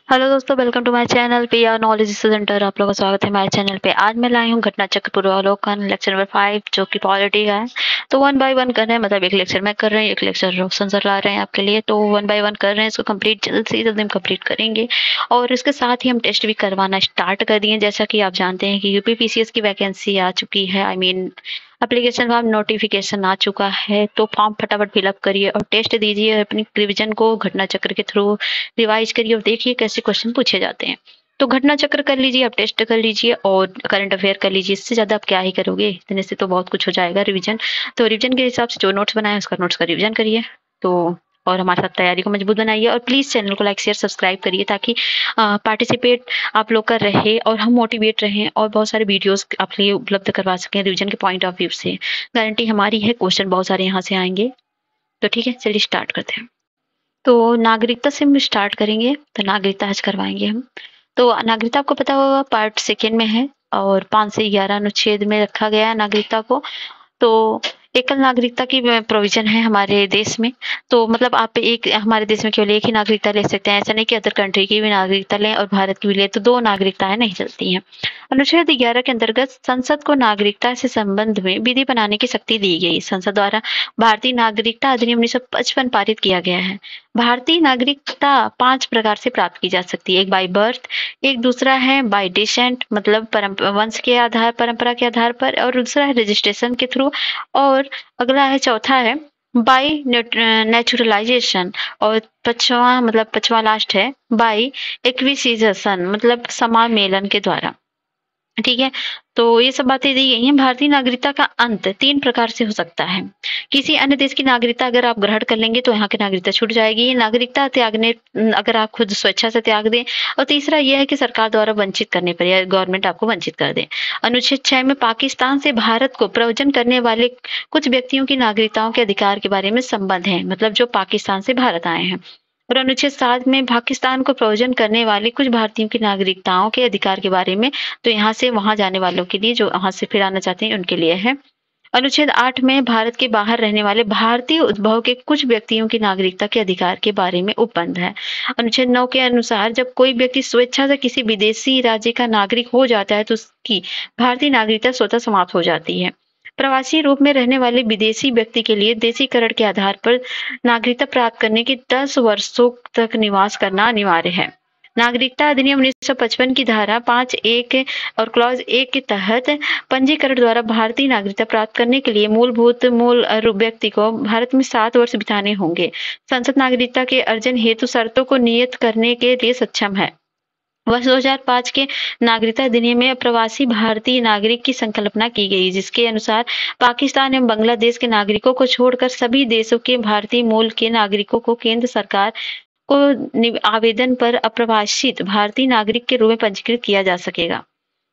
Hello दोस्तों, welcome to my channel पे या नॉलेज सेंटर। आप लोगों का स्वागत है हमारे चैनल पे। आज मैं लाई हूँ घटना चक्र पूर्वावलोकन लेक्चर नंबर 5 जो कि पॉलिटी का है। तो वन बाय वन कर रहे हैं, मतलब एक लेक्चर मैं कर रही हूँ, एक लेक्चर रोशन सर ला रहे हैं आपके लिए। तो वन बाय वन कर रहे हैं, इसको कंप्लीट जल्द से जल्द हम कंप्लीट करेंगे। और इसके साथ ही हम टेस्ट भी करवाना स्टार्ट कर दिए। जैसा कि आप जानते हैं कि यूपीपीसीएस की वैकेंसी आ चुकी है, I mean application form notification आ चुका है। तो फॉर्म फटाफट फिलअप करिए और टेस्ट दीजिए। अपनी रिविजन को घटना चक्र के थ्रू रिवाइज करिए और देखिए कैसे क्वेश्चन पूछे जाते हैं। तो घटना चक्र कर लीजिए, आप टेस्ट कर लीजिए और करंट अफेयर कर लीजिए। इससे ज्यादा आप क्या ही करोगे, इतने से तो बहुत कुछ हो जाएगा रिवीजन। तो रिवीजन के हिसाब से जो नोट्स बनाए उसका नोट्स का रिवीजन करिए। तो और हमारे साथ तैयारी को मजबूत बनाइए और प्लीज चैनल को लाइक शेयर सब्सक्राइब करिए ताकि पार्टिसिपेट आप लोग का रहे और हम मोटिवेट रहें और बहुत सारे वीडियोस आप लिए उपलब्ध करवा सकें रिवीजन के पॉइंट ऑफ व्यू से। गारंटी हमारी है, क्वेश्चन बहुत सारे यहाँ से आएंगे। तो ठीक है, चलिए स्टार्ट करते हैं। तो नागरिकता से हम स्टार्ट करेंगे। तो नागरिकता आज करवाएंगे हम। तो नागरिकता आपको पता होगा पार्ट सेकेंड में है और 5 से 11 अनुच्छेद में रखा गया है नागरिकता को। तो एकल नागरिकता की प्रोविजन है हमारे देश में। तो मतलब आप एक हमारे देश में केवल एक ही नागरिकता ले सकते हैं, ऐसा नहीं कि अदर कंट्री की भी नागरिकता लें और भारत की भी लें तो दो नागरिकताएं नहीं चलती हैं। अनुच्छेद 11 के अंतर्गत संसद को नागरिकता से संबंध में विधि बनाने की शक्ति दी गई। संसद द्वारा भारतीय नागरिकता अधिनियम 1955 पारित किया गया है। भारतीय नागरिकता 5 प्रकार से प्राप्त की जा सकती है। एक बाय बर्थ, एक दूसरा है बाय डिसेंट मतलब वंश के आधार परंपरा के आधार पर, और दूसरा है रजिस्ट्रेशन के थ्रू, और अगला है चौथा है बाय नेचुरलाइजेशन, और पचवा लास्ट है बाय एक्विजिशन मतलब समामेलन के द्वारा। ठीक है, तो ये सब बातें दी गई हैं। भारतीय नागरिकता का अंत 3 प्रकार से हो सकता है। किसी अन्य देश की नागरिकता अगर आप ग्रहण कर लेंगे तो यहाँ की नागरिकता छूट जाएगी। नागरिकता त्यागने अगर आप खुद स्वेच्छा से त्याग दें, और तीसरा यह है कि सरकार द्वारा वंचित करने पर या गवर्नमेंट आपको वंचित कर दे। अनुच्छेद 6 में पाकिस्तान से भारत को प्रव्रजन करने वाले कुछ व्यक्तियों की नागरिकताओं के अधिकार के बारे में संबंध है, मतलब जो पाकिस्तान से भारत आए हैं। और अनुच्छेद 7 में पाकिस्तान को प्रव्रजन करने वाले कुछ भारतीयों की नागरिकताओं के अधिकार के बारे में, तो यहाँ से वहां जाने वालों के लिए, जो वहां से फिर आना चाहते हैं उनके लिए है। अनुच्छेद 8 में भारत के बाहर रहने वाले भारतीय उद्भव के कुछ व्यक्तियों की नागरिकता के अधिकार के बारे में उपबंध है। अनुच्छेद 9 के अनुसार जब कोई व्यक्ति स्वेच्छा से किसी विदेशी राज्य का नागरिक हो जाता है तो उसकी भारतीय नागरिकता स्वतः समाप्त हो जाती है। प्रवासी रूप में रहने वाले विदेशी व्यक्ति के लिए देशीकरण के आधार पर नागरिकता प्राप्त करने के 10 वर्षों तक निवास करना अनिवार्य है। नागरिकता अधिनियम 1955 की धारा 5(1) और क्लॉज 1 के तहत पंजीकरण द्वारा भारतीय नागरिकता प्राप्त करने के लिए मूल व्यक्ति को भारत में 7 वर्ष बिताने होंगे। संसद नागरिकता के अर्जन हेतु शर्तों को नियत करने के लिए सक्षम है। वर्ष 2005 के नागरिकता अधिनियम में प्रवासी भारतीय नागरिक की संकल्पना की गई, जिसके अनुसार पाकिस्तान एवं बांग्लादेश के नागरिकों को छोड़कर सभी देशों के भारतीय मूल के नागरिकों को केंद्र सरकार को आवेदन पर अप्रवासित भारतीय नागरिक के रूप में पंजीकृत किया जा सकेगा।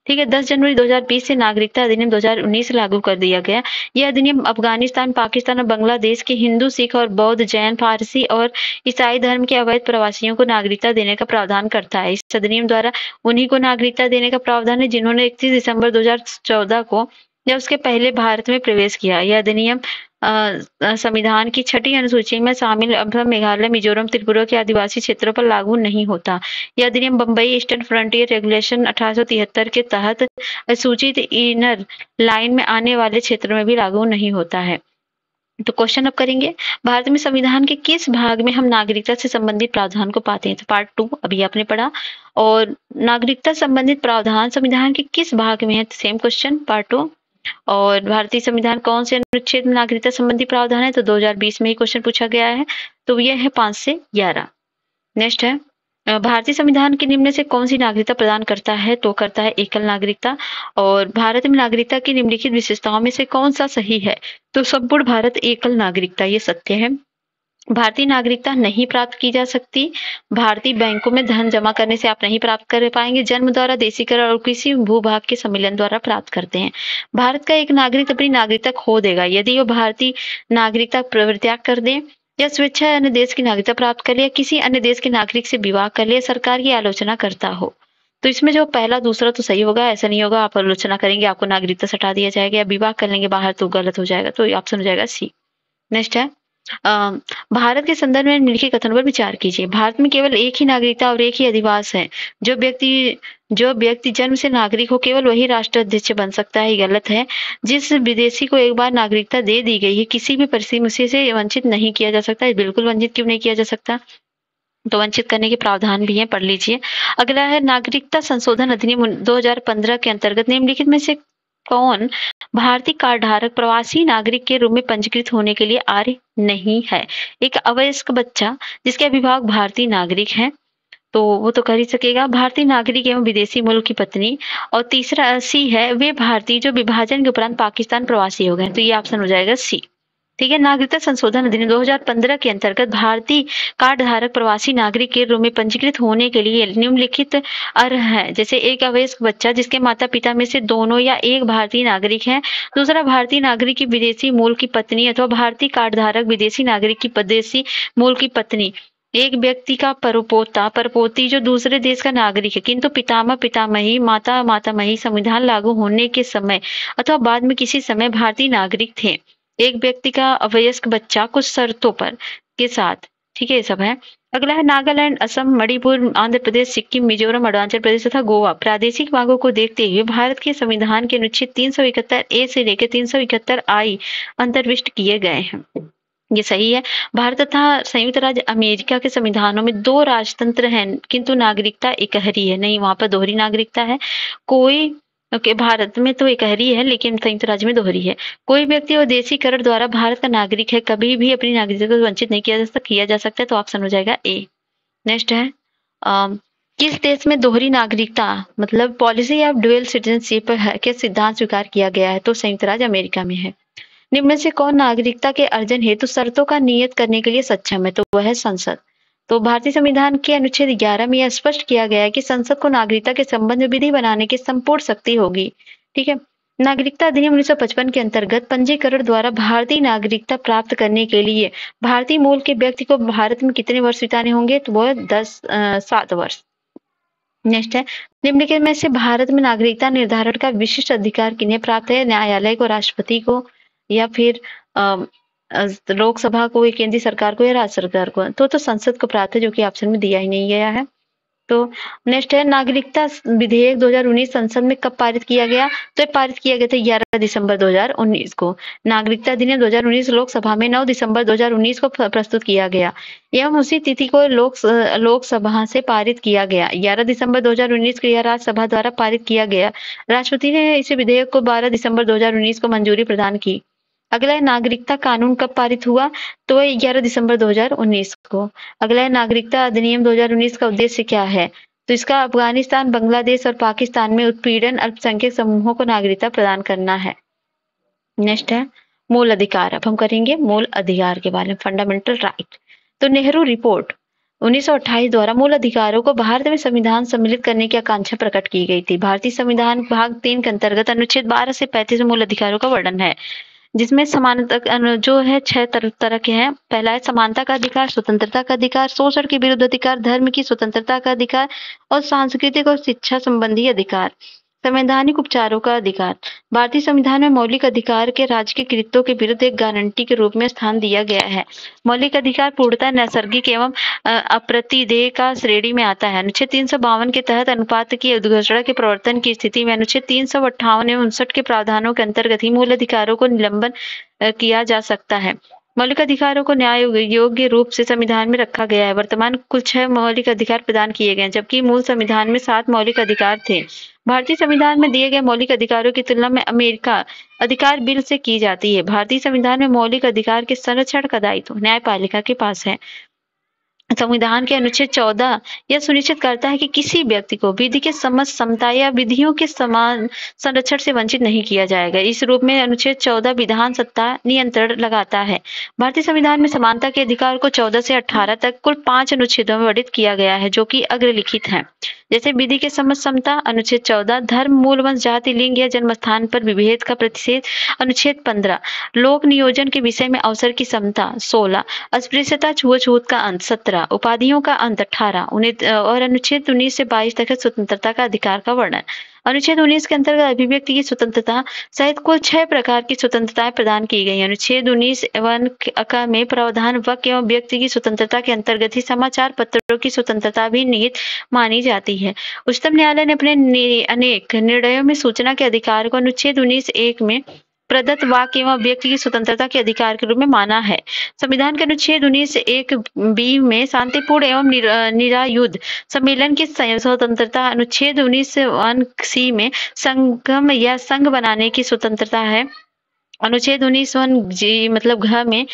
ठीक है, 10 जनवरी 2020 से नागरिकता अधिनियम 2019 लागू कर दिया गया। यह अधिनियम अफगानिस्तान, पाकिस्तान और बांग्लादेश के हिंदू, सिख और बौद्ध, जैन, पारसी और ईसाई धर्म के अवैध प्रवासियों को नागरिकता देने का प्रावधान करता है। इस अधिनियम द्वारा उन्हीं को नागरिकता देने का प्रावधान है जिन्होंने 31 दिसंबर 2014 को या उसके पहले भारत में प्रवेश किया। यह अधिनियम संविधान की 6ठी अनुसूची में शामिल असम, मेघालय, मिजोरम, त्रिपुरा के आदिवासी क्षेत्रों पर लागू नहीं होता। यह अधिनियम बम्बई ईस्टर्न फ्रंटियर रेगुलेशन 1873 के तहत सूचित इनर लाइन में आने वाले क्षेत्रों में भी लागू नहीं होता है। तो क्वेश्चन अब करेंगे, भारत में संविधान के किस भाग में हम नागरिकता से संबंधित प्रावधान को पाते हैं? तो पार्ट 2 अभी आपने पढ़ा। और नागरिकता संबंधित प्रावधान संविधान के किस भाग में है? Same question part 2। और भारतीय संविधान कौन से अनुच्छेद में नागरिकता संबंधी प्रावधान है? तो 2020 में ही क्वेश्चन पूछा गया है। तो यह है 5 से 11। नेक्स्ट है, भारतीय संविधान के निम्न से कौन सी नागरिकता प्रदान करता है? तो करता है एकल नागरिकता। और भारत में नागरिकता की निम्नलिखित विशेषताओं में से कौन सा सही है? तो संपूर्ण भारत एकल नागरिकता, ये सत्य है। भारतीय नागरिकता नहीं प्राप्त की जा सकती। भारतीय बैंकों में धन जमा करने से आप नहीं प्राप्त कर पाएंगे। जन्म द्वारा, देशीकरण और किसी भूभाग के सम्मिलन द्वारा प्राप्त करते हैं। भारत का एक नागरिक अपनी नागरिकता खो देगा यदि वो भारतीय नागरिकता परित्याग कर दे, या स्वेच्छा अन्य देश की नागरिकता प्राप्त कर ले, या किसी अन्य देश के नागरिक से विवाह कर ले, सरकार की आलोचना करता हो। तो इसमें जो पहला दूसरा तो सही होगा, ऐसा नहीं होगा आप आलोचना करेंगे आपको नागरिकता से हटा दिया जाएगा, या विवाह कर लेंगे बाहर तो गलत हो जाएगा। तो ऑप्शन हो जाएगा सी। नेक्स्ट है, अ, भारत के संदर्भ में निम्नलिखित कथनों पर विचार कीजिए। भारत में केवल एक ही नागरिकता और एक ही अधिवास है। जो व्यक्ति जन्म से नागरिक हो केवल वही राष्ट्राध्यक्ष बन सकता है, ये गलत है। जिस विदेशी को एक बार नागरिकता दे दी गई है, किसी भी परिस्थिति में उसे वंचित नहीं किया जा सकता। बिल्कुल वंचित क्यों नहीं किया जा सकता? तो वंचित करने के प्रावधान भी हैं, पढ़ लीजिए। अगला है नागरिकता संशोधन अधिनियम 2015 के अंतर्गत निम्नलिखित में से कौन भारतीय कार्ड धारक प्रवासी नागरिक के रूप में पंजीकृत होने के लिए अर्ह नहीं है? एक अवयस्क बच्चा जिसके अभिभावक भारतीय नागरिक हैं, तो वो तो कर ही सकेगा। भारतीय नागरिक एवं विदेशी मूल की पत्नी। और तीसरा सी है, वे भारतीय जो विभाजन के उपरांत पाकिस्तान प्रवासी हो गए। तो ये ऑप्शन हो जाएगा सी। ठीक है, नागरिकता संशोधन अधिनियम 2015 के अंतर्गत भारतीय कार्ड धारक प्रवासी नागरिक के रूप में पंजीकृत होने के लिए निम्नलिखित अर्ह है। जैसे एक अवयस्क बच्चा जिसके माता पिता में से दोनों या एक भारतीय नागरिक है, दूसरा भारतीय नागरिक की विदेशी मूल की पत्नी अथवा भारतीय कार्ड धारक विदेशी नागरिक की विदेशी मूल की पत्नी, एक व्यक्ति का परपोता परपोती जो दूसरे देश का नागरिक है किंतु पितामह पितामही माता मातामही संविधान लागू होने के समय अथवा बाद में किसी समय भारतीय नागरिक थे। एक व्यक्ति का अवयस्क बच्चा कुछ शर्तों पर के साथ। ठीक है, ये सब है। अगला है नागालैंड, असम, मणिपुर, आंध्र प्रदेश, सिक्किम, मिजोरम, अरुणाचल प्रदेश तथा गोवा प्रादेशिक मांगों को देखते हुए भारत के संविधान के अनुच्छेद 371 ए से लेकर 371 आई अंतर्विष्ट किए गए हैं। ये सही है। भारत तथा संयुक्त राज्य अमेरिका के संविधानों में दो राजतंत्र हैं किंतु नागरिकता एकहरी है। नहीं, वहां पर दोहरी नागरिकता है। कोई भारत में तो एकहरी है लेकिन संयुक्त राज्य में दोहरी है। कोई व्यक्ति विदेशीकरण द्वारा भारत का नागरिक है, कभी भी अपनी नागरिकता को वंचित नहीं किया जा सकता है। तो ऑप्शन हो जाएगा ए। नेक्स्ट है किस देश में दोहरी नागरिकता मतलब पॉलिसी ऑफ ड्यूअल सिटीजनशिप के सिद्धांत स्वीकार किया गया है? तो संयुक्त राज्य अमेरिका में है। निम्न में से कौन नागरिकता के अर्जन हेतु शर्तों का नियत करने के लिए सक्षम है? तो वह है संसद। तो भारतीय संविधान के अनुच्छेद 11 में यह स्पष्ट किया गया है कि संसद को नागरिकता के संबंध में विधि बनाने की संपूर्ण शक्ति होगी। ठीक है। नागरिकता अधिनियम 1955 के अंतर्गत पंजीकरण द्वारा भारतीय नागरिकता प्राप्त करने के लिए भारतीय मूल के व्यक्ति को भारत में कितने वर्ष बिताने होंगे? तो वह 7 वर्ष। नेक्स्ट है निम्नलिखित में से भारत में नागरिकता निर्धारण का विशिष्ट अधिकार किन्हें प्राप्त है? न्यायालय को, राष्ट्रपति को, या फिर लोकसभा को, केंद्रीय सरकार को, या राज्य सरकार को? तो संसद को प्राप्त है, जो कि ऑप्शन में दिया ही नहीं गया है। तो नेक्स्ट है नागरिकता विधेयक 2019 संसद में कब पारित किया गया? तो ये पारित किया गया था 11 दिसंबर 2019 को। नागरिकता अधिनियम 2019 लोकसभा में 9 दिसंबर 2019 को प्रस्तुत किया गया एवं उसी तिथि को लोकसभा से पारित किया गया। 11 दिसंबर 2019 को यह राज्यसभा द्वारा पारित किया गया। राष्ट्रपति ने इस विधेयक को 12 दिसंबर 2019 को मंजूरी प्रदान की। अगला है नागरिकता कानून कब पारित हुआ? तो 11 दिसंबर 2019 को। अगला है नागरिकता अधिनियम 2019 का उद्देश्य क्या है? तो इसका अफगानिस्तान, बांग्लादेश और पाकिस्तान में उत्पीड़न अल्पसंख्यक समूहों को नागरिकता प्रदान करना है। नेक्स्ट है मूल अधिकार। अब हम करेंगे मूल अधिकार के बारे में, फंडामेंटल राइट। तो नेहरू रिपोर्ट 1928 द्वारा मूल अधिकारों को भारत में संविधान सम्मिलित करने की आकांक्षा प्रकट की गई थी। भारतीय संविधान भाग 3 के अंतर्गत अनुच्छेद 12 से 35 में मूल अधिकारों का वर्णन है, जिसमें समानता जो है 6 तरह के हैं। पहला है समानता का अधिकार, स्वतंत्रता का अधिकार, शोषण के विरुद्ध अधिकार, धर्म की स्वतंत्रता का अधिकार और सांस्कृतिक और शिक्षा संबंधी अधिकार। संवैधानिक उपचारों का अधिकार। भारतीय संविधान में मौलिक अधिकार के राज्य के कृत्यों के विरुद्ध एक गारंटी के रूप में स्थान दिया गया है। मौलिक अधिकार पूर्णतः नैसर्गिक एवं अप्रतिदेय का श्रेणी में आता है। अनुच्छेद 352 के तहत अनुपात की घोषणा के प्रवर्तन की स्थिति में अनुच्छेद 358 एवं 59 के प्रावधानों के अंतर्गत ही मूल अधिकारों को निलंबन किया जा सकता है। मौलिक अधिकारों को न्याय योग्य रूप से संविधान में रखा गया है। वर्तमान कुल 6 मौलिक अधिकार प्रदान किए गए, जबकि मूल संविधान में 7 मौलिक अधिकार थे। भारतीय संविधान में दिए गए मौलिक अधिकारों की तुलना में अमेरिका अधिकार बिल से की जाती है। भारतीय संविधान में मौलिक अधिकार के संरक्षण का दायित्व न्यायपालिका के पास है। संविधान के अनुच्छेद 14 यह सुनिश्चित करता है कि किसी व्यक्ति को विधि के समझ, समता या विधियों के समान संरक्षण से वंचित नहीं किया जाएगा। इस रूप में अनुच्छेद 14 विधान सत्ता नियंत्रण लगाता है। भारतीय संविधान में समानता के अधिकार को 14 से 18 तक कुल 5 अनुच्छेदों में वर्णित किया गया है, जो कि अग्रलिखित हैं। जैसे विधि के समझ, समता अनुच्छेद 14, धर्म, मूल वंश, जाति, लिंग या जन्म स्थान पर विभेद का प्रतिषेध अनुच्छेद 15, लोक नियोजन के विषय में अवसर की समता 16, अस्पृश्यता, छुआछूत का अंत 17, उपाधियों का अंत 18 और अनुच्छेद 19 से 22 तक स्वतंत्रता का अधिकार का वर्णन। अनुच्छेद 19 के अंतर्गत अभिव्यक्ति की स्वतंत्रता सहित कुल 6 प्रकार की स्वतंत्रताएं प्रदान की गई हैं। अनुच्छेद 19(1) का में प्रावधान वाक्य एवं व्यक्ति की स्वतंत्रता के अंतर्गत ही समाचार पत्रों की स्वतंत्रता भी निहित मानी जाती है। उच्चतम न्यायालय ने अपने अनेक निर्णयों में सूचना के अधिकार को अनुच्छेद 19(1) में प्रदत्त वाक्य एवं व्यक्ति की स्वतंत्रता के अधिकार के रूप में माना है। संविधान के अनुच्छेद 19(1)(b) में शांतिपूर्ण एवं निरायुध सम्मेलन की स्वतंत्रता, अनुच्छेद 19(1)(c) में संगम या संघ बनाने की स्वतंत्रता है। अनुच्छेद 19(1)(g) मतलब घ में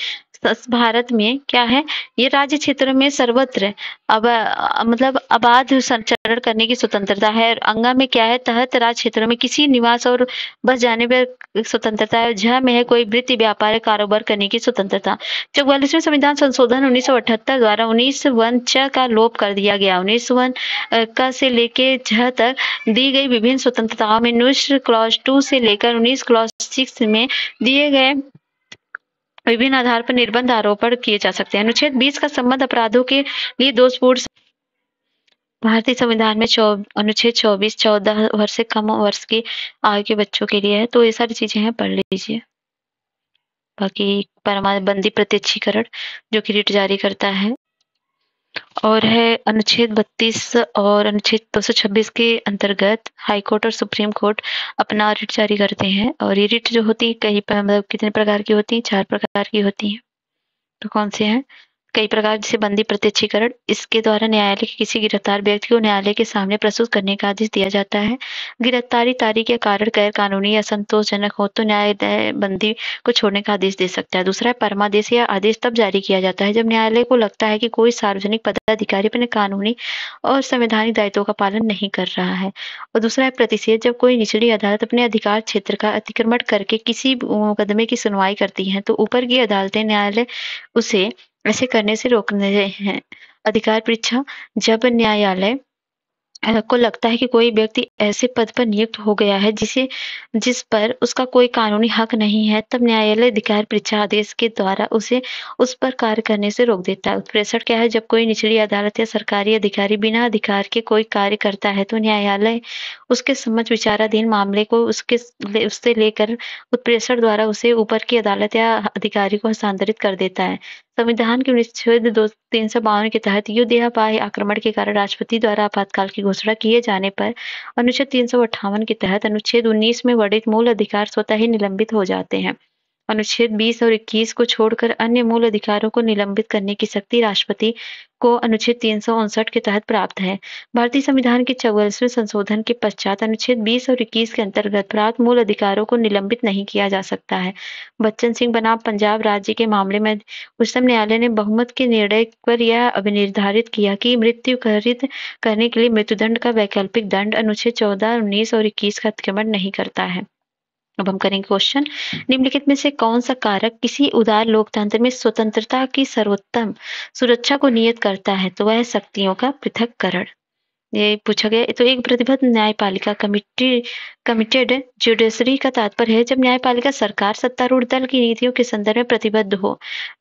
भारत में क्या है, ये राज्य क्षेत्रों में सर्वत्र मतलब अबाध संचरण करने की स्वतंत्रता है। और अंगा में क्या है, तहत राज्य क्षेत्रों में किसी निवास और बस जाने पर स्वतंत्रता है। झ में है कोई वृत्ति, व्यापार, कारोबार करने की स्वतंत्रता। 44वें संविधान संशोधन 1978 द्वारा 19(1) च का लोप कर दिया गया। 19(1) का से लेके झ तक दी गई विभिन्न स्वतंत्रताओं में 19 क्लॉज 2 से लेकर 19 क्लॉज 6 में दिए गए विभिन्न आधार पर निर्बंध आरोपण किए जा सकते हैं। अनुच्छेद 20 का संबंध अपराधों के लिए दोषपूर्ण भारतीय संविधान में अनुच्छेद 24 14 वर्ष से कम वर्ष की आयु के बच्चों के लिए है। तो ये सारी चीजें हैं, पढ़ लीजिए। बाकी बंदी प्रत्यक्षीकरण जो कि रिट जारी करता है, और है अनुच्छेद 32 और अनुच्छेद 226 के अंतर्गत हाईकोर्ट और सुप्रीम कोर्ट अपना रिट जारी करते हैं। और ये रिट जो होती है कई मतलब कितने प्रकार की होती है, 4 प्रकार की होती है। तो कौन से हैं? कई प्रकार, जैसे बंदी प्रत्यक्षीकरण, इसके द्वारा न्यायालय के किसी गिरफ्तार व्यक्ति को न्यायालय के सामने प्रस्तुत करने का आदेश दिया जाता है। गिरफ्तारी तारीख या कारण गैर कानूनी या संतोषजनक हो तो न्यायालय बंदी को छोड़ने का आदेश दे सकता है। दूसरा है परमादेश। यह आदेश तब जारी किया जाता है जब न्यायालय को लगता है कि कोई सार्वजनिक पदाधिकारी अपने कानूनी और संवैधानिक दायित्वों का पालन नहीं कर रहा है। और दूसरा है प्रतिषेध। जब कोई निचली अदालत अपने अधिकार क्षेत्र का अतिक्रमण करके किसी मुकदमे की सुनवाई करती है तो ऊपर की अदालतें न्यायालय उसे ऐसे करने से रोकने हैं। अधिकार परीक्षा। जब न्यायालय को लगता है कि कोई व्यक्ति ऐसे पद पर नियुक्त हो गया है जिस पर उसका कोई कानूनी हक नहीं है, तब न्यायालय अधिकार परीक्षा आदेश के द्वारा उसे उस पर कार्य करने से रोक देता है। उत्प्रेषण क्या है? जब कोई निचली अदालत या सरकारी अधिकारी बिना अधिकार के कोई कार्य करता है तो न्यायालय उसके समक्ष विचाराधीन मामले को उससे लेकर उत्प्रेषण द्वारा उसे ऊपर की अदालत या अधिकारी को हस्तांतरित कर देता है। संविधान के अनुच्छेद 352 के तहत युद्ध या बाह्य आक्रमण के कारण राष्ट्रपति द्वारा आपातकाल की घोषणा किए जाने पर अनुच्छेद 358 के तहत अनुच्छेद 19 में वर्णित मूल अधिकार स्वतः ही निलंबित हो जाते हैं। अनुच्छेद 20 और 21 को छोड़कर अन्य मूल अधिकारों को निलंबित करने की शक्ति राष्ट्रपति को अनुच्छेद 359 के तहत प्राप्त है। भारतीय संविधान के 44वें संशोधन के पश्चात अनुच्छेद 20 और 21 के अंतर्गत प्राप्त मूल अधिकारों को निलंबित नहीं किया जा सकता है। बच्चन सिंह बनाम पंजाब राज्य के मामले में उच्चतम न्यायालय ने बहुमत के निर्णय पर यह अभिनिर्धारित किया कि मृत्यु करने के लिए मृत्युदंड का वैकल्पिक दंड अनुच्छेद 14, 19 और 21 का अतिक्रमण नहीं करता है। अब हम करेंगे क्वेश्चन। निम्नलिखित में से कौन सा कारक किसी उदार लोकतंत्र में स्वतंत्रता की सर्वोत्तम सुरक्षा को नियत करता है? तो वह है शक्तियों का पृथक्करण। ये पूछा गया। तो एक प्रतिबद्ध न्यायपालिका कमिटेड जुडिशरी का तात्पर्य है जब न्यायपालिका सरकार सत्तारूढ़ दल की नीतियों के संदर्भ में प्रतिबद्ध हो।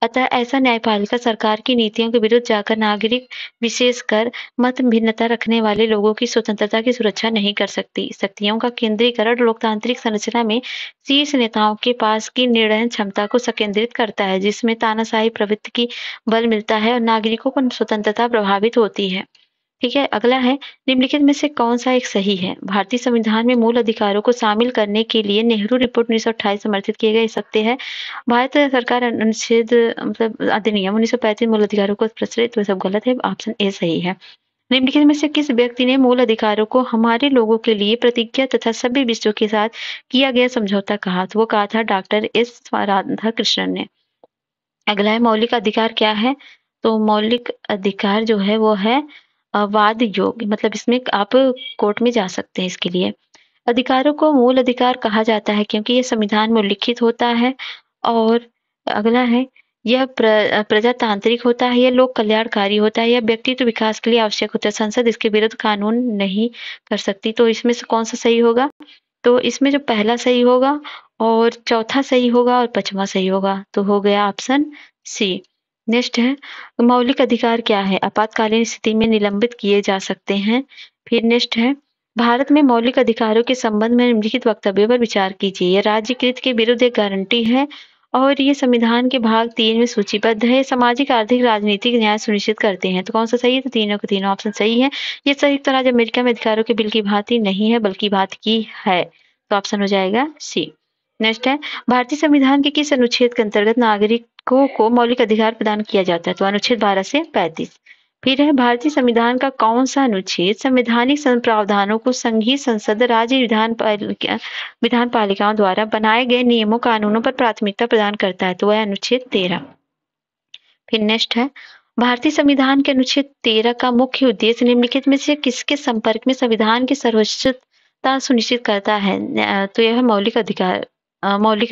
अतः ऐसा न्यायपालिका सरकार की नीतियों के विरुद्ध जाकर नागरिक विशेषकर मत भिन्नता रखने वाले लोगों की स्वतंत्रता की सुरक्षा नहीं कर सकती। शक्तियों का केंद्रीकरण लोकतांत्रिक संरचना में शीर्ष नेताओं के पास की निर्णय क्षमता को संकेंद्रित करता है, जिसमें तानाशाही प्रवृत्ति की बल मिलता है और नागरिकों को स्वतंत्रता प्रभावित होती है। ठीक है। अगला है, निम्नलिखित में से कौन सा एक सही है? भारतीय संविधान में मूल अधिकारों को शामिल करने के लिए नेहरू रिपोर्ट 1928 समर्थित किए गए सकते हैं। भारत सरकार अनुच्छेद मतलब अधिनियम 1935 मूल अधिकारों को प्रचलित, तो सब गलत है। ऑप्शन ए सही है। निम्नलिखित में से किस व्यक्ति ने मूल अधिकारों को हमारे लोगों के लिए प्रतिज्ञा तथा सभ्य विश्व के साथ किया गया समझौता कहा? तो वो कहा था डॉक्टर एस राधाकृष्णन ने। अगला है, मौलिक अधिकार क्या है? तो मौलिक अधिकार जो है वो है वाद योग्य, मतलब इसमें आप कोर्ट में जा सकते हैं इसके लिए। अधिकारों को मूल अधिकार कहा जाता है क्योंकि ये संविधान में उल्लिखित होता है। और अगला है, यह प्रजातांत्रिक होता है, यह लोक कल्याणकारी होता है, यह व्यक्तित्व विकास के लिए आवश्यक होता है। संसद इसके विरुद्ध कानून नहीं कर सकती। तो इसमें से कौन सा सही होगा? तो इसमें जो पहला सही होगा और चौथा सही होगा और पांचवा सही होगा, तो हो गया ऑप्शन सी। नेक्स्ट है, मौलिक अधिकार क्या है? आपातकालीन स्थिति में निलंबित किए जा सकते हैं। फिर नेक्स्ट है, भारत में मौलिक अधिकारों के संबंध में निम्नलिखित वक्तव्य पर विचार कीजिए। यह राज्यकृत के विरुद्ध एक गारंटी है और ये संविधान के भाग 3 में सूचीबद्ध है। सामाजिक, आर्थिक, राजनीतिक न्याय सुनिश्चित करते हैं। तो कौन सा सही है? तो तीनों के तीनों ऑप्शन सही है। ये संयुक्त राज्य अमेरिका में अधिकारों के बिल की भांति नहीं है बल्कि भांति की है। तो ऑप्शन हो जाएगा सी। नेक्स्ट है, भारतीय संविधान के किस अनुच्छेद के अंतर्गत नागरिकों को मौलिक अधिकार प्रदान किया जाता है? तो अनुच्छेद 12 से 35। फिर है, भारतीय संविधान का कौन सा अनुच्छेद संवैधानिक प्रावधानों को संघीय संसद, राज्य विधान पालिकाओं द्वारा बनाए गए नियमों कानूनों पर प्राथमिकता प्रदान करता है? तो वह अनुच्छेद 13। फिर नेक्स्ट है, भारतीय संविधान के अनुच्छेद 13 का मुख्य उद्देश्य निम्नलिखित में से किसके संपर्क में संविधान की सर्वोच्चता सुनिश्चित करता है? तो यह मौलिक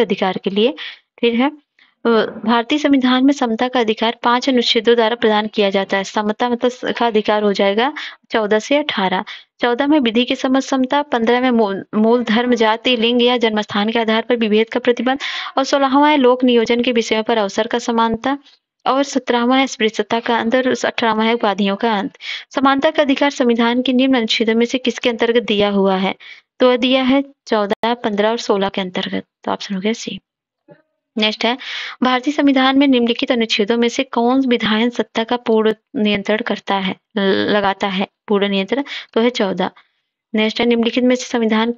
अधिकार के लिए। फिर है, भारतीय संविधान में समता का अधिकार 5 अनुच्छेदों द्वारा प्रदान किया जाता है। समता मतलब का अधिकार हो जाएगा 14 से 18। 14 में विधि की समता, 15 में मूल धर्म, जाति, लिंग या जन्मस्थान के आधार पर विभेद का प्रतिबंध और 16वां है लोक नियोजन के विषयों पर अवसर का समानता और 17वां है स्पृश्यता का अंत और 18वां है उपाधियों का अंत। समानता का अधिकार संविधान के निम्न अनुच्छेदों में से किसके अंतर्गत दिया हुआ है? तो दिया है 14, 15 और 16 के अंतर्गत। तो ऑप्शन हो गया सी। नेक्स्ट है, भारतीय संविधान में निम्नलिखित अनुच्छेदों में से कौन विधायन सत्ता का पूर्ण नियंत्रण करता है, लगाता है पूर्ण नियंत्रण? तो है 14। नेक्स्ट है, निम्नलिखित में से संविधान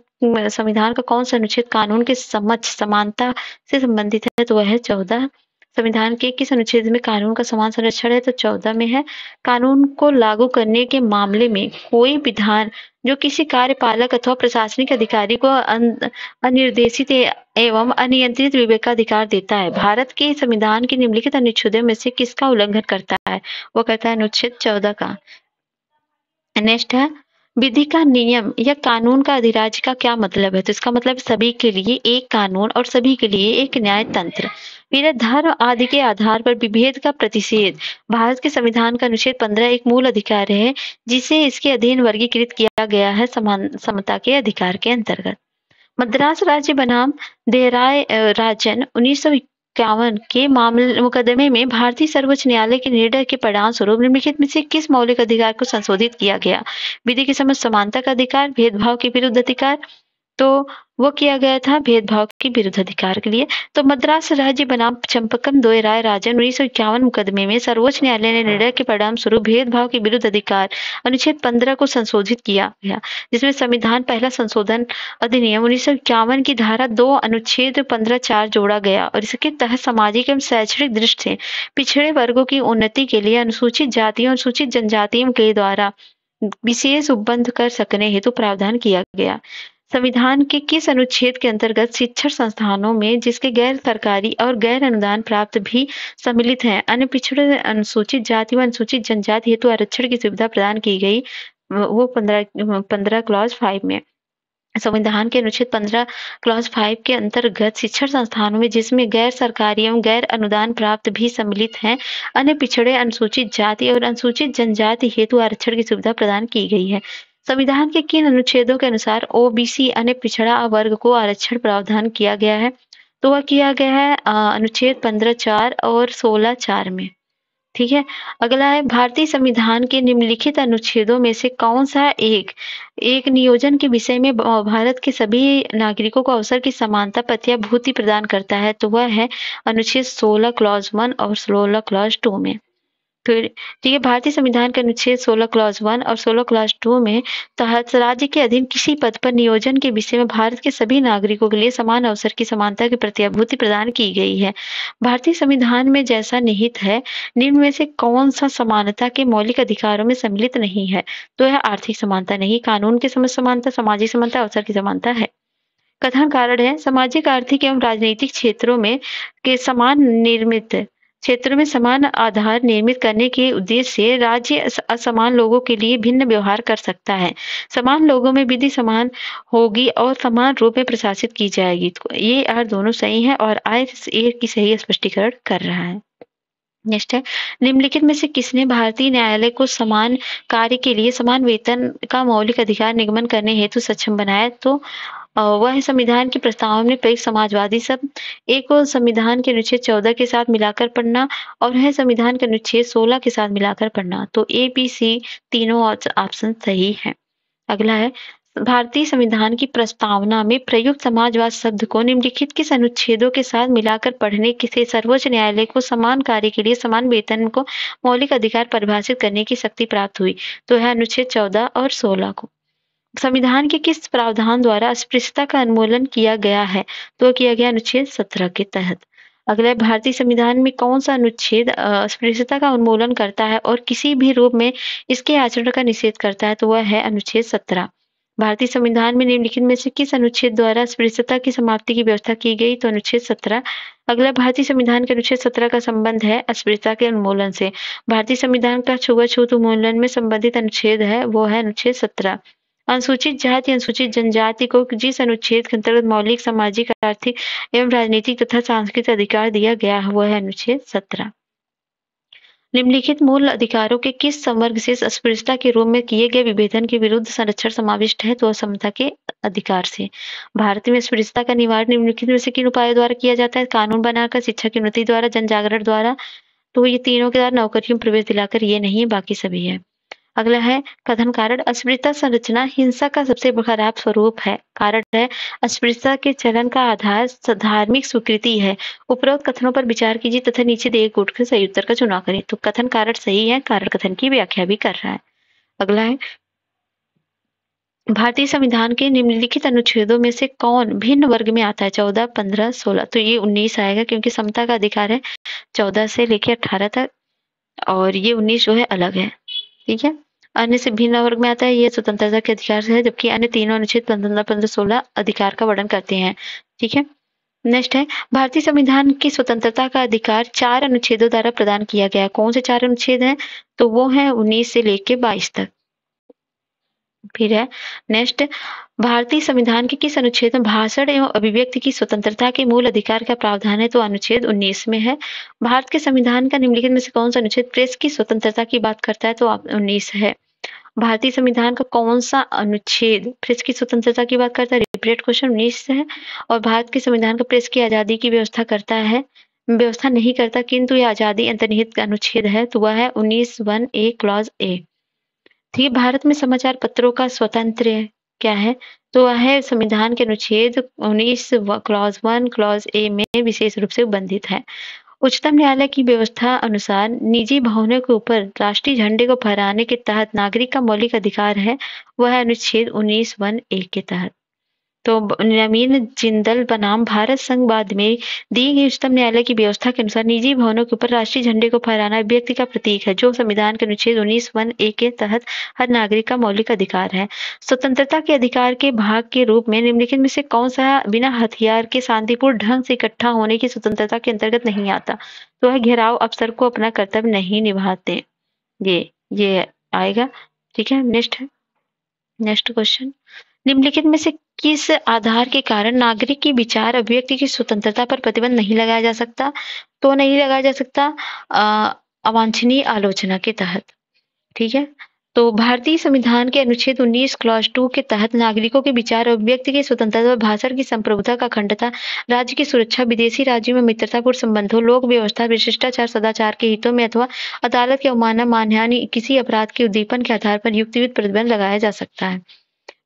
का कौन सा अनुच्छेद कानून के समक्ष समानता से संबंधित है? तो वह है 14। संविधान के किस अनुच्छेद में कानून का समान संरक्षण है? तो 14 में है। कानून को लागू करने के मामले में कोई विधान जो किसी कार्यपालक अथवा प्रशासनिक अधिकारी को अनिर्देशित एवं अनियंत्रित विवेकाधिकार देता है, भारत के संविधान के निम्नलिखित अनुच्छेदों में से किसका उल्लंघन करता है? वो करता है अनुच्छेद 14 का। नेक्स्ट है, विधि का नियम या कानून का अधिराज्य का क्या मतलब है? तो इसका मतलब सभी के लिए एक कानून और सभी के लिए एक न्याय तंत्र। फिर धर्म आदि के आधार पर विभेद का प्रतिषेध। भारत के संविधान का अनुच्छेद 15 एक मूल अधिकार है जिसे इसके अधीन वर्गीकृत किया गया है समता के अधिकार के अंतर्गत। मद्रास राज्य बनाम देराय राजन 1951 के मुकदमे में भारतीय सर्वोच्च न्यायालय के निर्णय के परिणाम स्वरूप निम्नलिखित में से किस मौलिक अधिकार को संशोधित किया गया? विधि की समझ समानता का अधिकार, भेदभाव के विरुद्ध अधिकार। तो वो किया गया था भेदभाव के विरुद्ध अधिकार के लिए। तो मद्रास राज्य बनाम चंपकम दोराय राजन 1951 मुकदमे में सर्वोच्च न्यायालय ने निर्णय के परिणाम स्वरूप भेदभाव के विरुद्ध अधिकार अनुच्छेद 15 को संशोधित किया गया, जिसमें संविधान पहला संशोधन अधिनियम 1951 की धारा 2 अनुच्छेद 15(4) जोड़ा गया और इसके तहत सामाजिक एवं शैक्षणिक दृष्टि से पिछड़े वर्गों की उन्नति के लिए अनुसूचित जातियों, अनुसूचित जनजातियों के द्वारा विशेष उपबंध कर सकने हेतु प्रावधान किया गया। संविधान के किस अनुच्छेद के अंतर्गत शिक्षण संस्थानों में जिसके गैर सरकारी और गैर अनुदान प्राप्त भी सम्मिलित हैं, अन्य पिछड़े अनुसूचित जाति व अनुसूचित जनजाति हेतु आरक्षण की सुविधा प्रदान की गई? वो 15 क्लॉज 5 में। संविधान के अनुच्छेद 15 क्लॉज 5 के अंतर्गत शिक्षण संस्थानों में जिसमें गैर सरकारी एवं गैर अनुदान प्राप्त भी सम्मिलित हैं, अन्य पिछड़े अनुसूचित जाति और अनुसूचित जनजाति हेतु आरक्षण की सुविधा प्रदान की गई है। संविधान के किन अनुच्छेदों के अनुसार ओबीसी अन्य पिछड़ा वर्ग को आरक्षण प्रावधान किया गया है? तो वह किया गया है अनुच्छेद 15(4) और 16(4) में। ठीक है, अगला है, भारतीय संविधान के निम्नलिखित अनुच्छेदों में से कौन सा एक नियोजन के विषय में भारत के सभी नागरिकों को अवसर की समानता प्रत्याभूति प्रदान करता है? तो वह है अनुच्छेद 16 क्लॉज 1 और 16 क्लॉज 2 में। फिर ठीक है, भारतीय संविधान के अनुच्छेद 16 क्लॉज 1 और 16 क्लॉज 2 में तहत राज्य के अधीन किसी पद पर नियोजन के विषय में भारत के सभी नागरिकों के लिए समान अवसर की समानता की प्रत्याभूति प्रदान की गई है। भारतीय संविधान में जैसा निहित है, निम्न में से कौन सा समानता के मौलिक अधिकारों में सम्मिलित नहीं है? तो यह आर्थिक समानता नहीं, कानून की समझ समानता, सामाजिक समानता, अवसर की समानता है। कथन कारण है, सामाजिक, आर्थिक एवं राजनीतिक क्षेत्रों में समान आधार निर्मित करने के उद्देश्य से राज्य असमान लोगों के लिए भिन्न व्यवहार कर सकता है। समान लोगों में विधि समान होगी और समान रूप में प्रशासित की जाएगी। तो ये अर्थ दोनों सही है और आय की सही स्पष्टीकरण कर रहा है। नेक्स्ट है, निम्नलिखित में से किसने भारतीय न्यायालय को समान कार्य के लिए समान वेतन का मौलिक अधिकार निगमन करने हेतु सक्षम बनाया? तो वह संविधान की प्रस्तावना में प्रयुक्त समाजवादी शब्द, एक को संविधान के अनुच्छेद 14 के साथ मिलाकर पढ़ना और है संविधान के अनुच्छेद 16 के साथ मिलाकर पढ़ना। तो ए, बी, सी तीनों ऑप्शन सही है। अगला है, भारतीय संविधान की प्रस्तावना में प्रयुक्त समाजवाद शब्द को निम्नलिखित किस अनुच्छेदों के साथ मिलाकर पढ़ने से सर्वोच्च न्यायालय को समान कार्य के लिए समान वेतन को मौलिक अधिकार परिभाषित करने की शक्ति प्राप्त हुई? तो है अनुच्छेद 14 और 16 को। संविधान के किस प्रावधान द्वारा अस्पृश्यता का उन्मूलन किया गया है? तो किया गया अनुच्छेद 17 के तहत। अगला, भारतीय संविधान में कौन सा अनुच्छेद अस्पृश्यता का उन्मूलन करता है और किसी भी रूप में इसके आचरण का निषेध करता है? तो वह है अनुच्छेद 17। भारतीय संविधान में निम्नलिखित में से किस अनुच्छेद द्वारा अस्पृश्यता की समाप्ति की व्यवस्था की गई? तो अनुच्छेद 17। अगला, भारतीय संविधान के अनुच्छेद 17 का संबंध है अस्पृश्यता के उन्मूलन से। भारतीय संविधान का छुआछूत उन्मूलन में संबंधित अनुच्छेद है वो है अनुच्छेद 17। अनुसूचित जाति अनुसूचित जनजाति को जिस अनुच्छेद के अंतर्गत मौलिक सामाजिक आर्थिक एवं राजनीतिक तथा सांस्कृतिक अधिकार दिया गया है वह है अनुच्छेद 17। निम्नलिखित मूल अधिकारों के किस संवर्ग से अस्पृश्यता के रूप में किए गए विभेदन के विरुद्ध संरक्षण समाविष्ट है? तो समता के अधिकार से। भारत में अस्पृश्यता का निवारण निम्नलिखित में से किन उपायों द्वारा किया जाता है? कानून बनाकर, शिक्षा की उन्नति द्वारा, जन जागरण द्वारा। तो ये तीनों के द्वारा, नौकरियों में प्रवेश दिलाकर ये नहीं है, बाकी सभी है। अगला है कथन कारण। अस्पृश्यता संरचना हिंसा का सबसे खराब स्वरूप है। कारण है अस्पृश्यता के चलन का आधार धार्मिक स्वीकृति है। उपरोक्त कथनों पर विचार कीजिए तथा नीचे दिए गुट के सही उत्तर का चुनाव करें। तो कथन कारण सही है, कारण कथन की व्याख्या भी कर रहा है। अगला है भारतीय संविधान के निम्नलिखित अनुच्छेदों में से कौन भिन्न वर्ग में आता है? 14, 15, 16। तो ये 19 आएगा क्योंकि समता का अधिकार है 14 से लेकर 18 तक और ये 19 जो है अलग है। ठीक है, अन्य से भिन्न वर्ग में आता है, ये स्वतंत्रता के अधिकार से है, जबकि अन्य तीनों अनुच्छेद 15, 15, 16 अधिकार का वर्णन करते हैं। ठीक है, नेक्स्ट है भारतीय संविधान की स्वतंत्रता का अधिकार 4 अनुच्छेदों द्वारा प्रदान किया गया है। कौन से 4 अनुच्छेद हैं? तो वो है 19 से लेके 22 तक। फिर है नेक्स्ट, भारतीय संविधान के किस अनुच्छेद में भाषण एवं अभिव्यक्ति की स्वतंत्रता के मूल अधिकार का प्रावधान है? तो अनुच्छेद 19 में है। भारत के संविधान का निम्नलिखित में से कौन सा अनुच्छेद प्रेस की स्वतंत्रता की बात करता है? तो 19 है। भारतीय संविधान का कौन सा अनुच्छेद प्रेस की स्वतंत्रता की बात करता है? रिपीटेड क्वेश्चन, 19 है। और भारत के संविधान का प्रेस की आजादी की व्यवस्था करता है? व्यवस्था नहीं करता, किंतु यह आजादी अंतर्निहित अनुच्छेद है, तो वह है 19(1)(a) क्लॉज ए। ठीक है, भारत में समाचार पत्रों का स्वतंत्र क्या है? तो वह है संविधान के अनुच्छेद 19 क्लॉज 1 क्लॉज ए में विशेष रूप से उल्लेखित है। उच्चतम न्यायालय की व्यवस्था अनुसार निजी भवनों के ऊपर राष्ट्रीय झंडे को फहराने के तहत नागरिक का मौलिक अधिकार है, वह है अनुच्छेद 19(1)(a) के तहत। तो नवीन जिंदल बनाम भारत संघ बाद में दी गई उच्चतम न्यायालय की व्यवस्था के अनुसार निजी भवनों के ऊपर राष्ट्रीय झंडे को फहराना व्यक्ति का प्रतीक है, जो संविधान के अनुच्छेद 19(1)(a) के तहत हर नागरिक का मौलिक अधिकार है। स्वतंत्रता के अधिकार के भाग के रूप में निम्नलिखित में से कौन सा बिना हथियार के शांतिपूर्ण ढंग से इकट्ठा होने की स्वतंत्रता के अंतर्गत नहीं आता? तो वह घेराव अफसर को अपना कर्तव्य नहीं निभाते, ये आएगा। ठीक है, नेक्स्ट क्वेश्चन, निम्नलिखित में से किस आधार के कारण नागरिक की विचार अभिव्यक्ति की स्वतंत्रता पर प्रतिबंध नहीं लगाया जा सकता? तो नहीं लगाया जा सकता अवांछनीय आलोचना के तहत। ठीक है, तो भारतीय संविधान के अनुच्छेद 19 क्लॉज 2 के तहत नागरिकों के विचार अभिव्यक्ति की स्वतंत्रता, भाषण की संप्रभुता का अखंडता, राज्य की सुरक्षा, विदेशी राज्यों में मित्रतापूर्ण संबंधों, लोक व्यवस्था, विशिष्टाचार, सदाचार के हितों में अथवा अदालत की अवमानना, मानहानि, किसी अपराध के उद्दीपन के आधार पर युक्तियुक्त प्रतिबंध लगाया जा सकता है।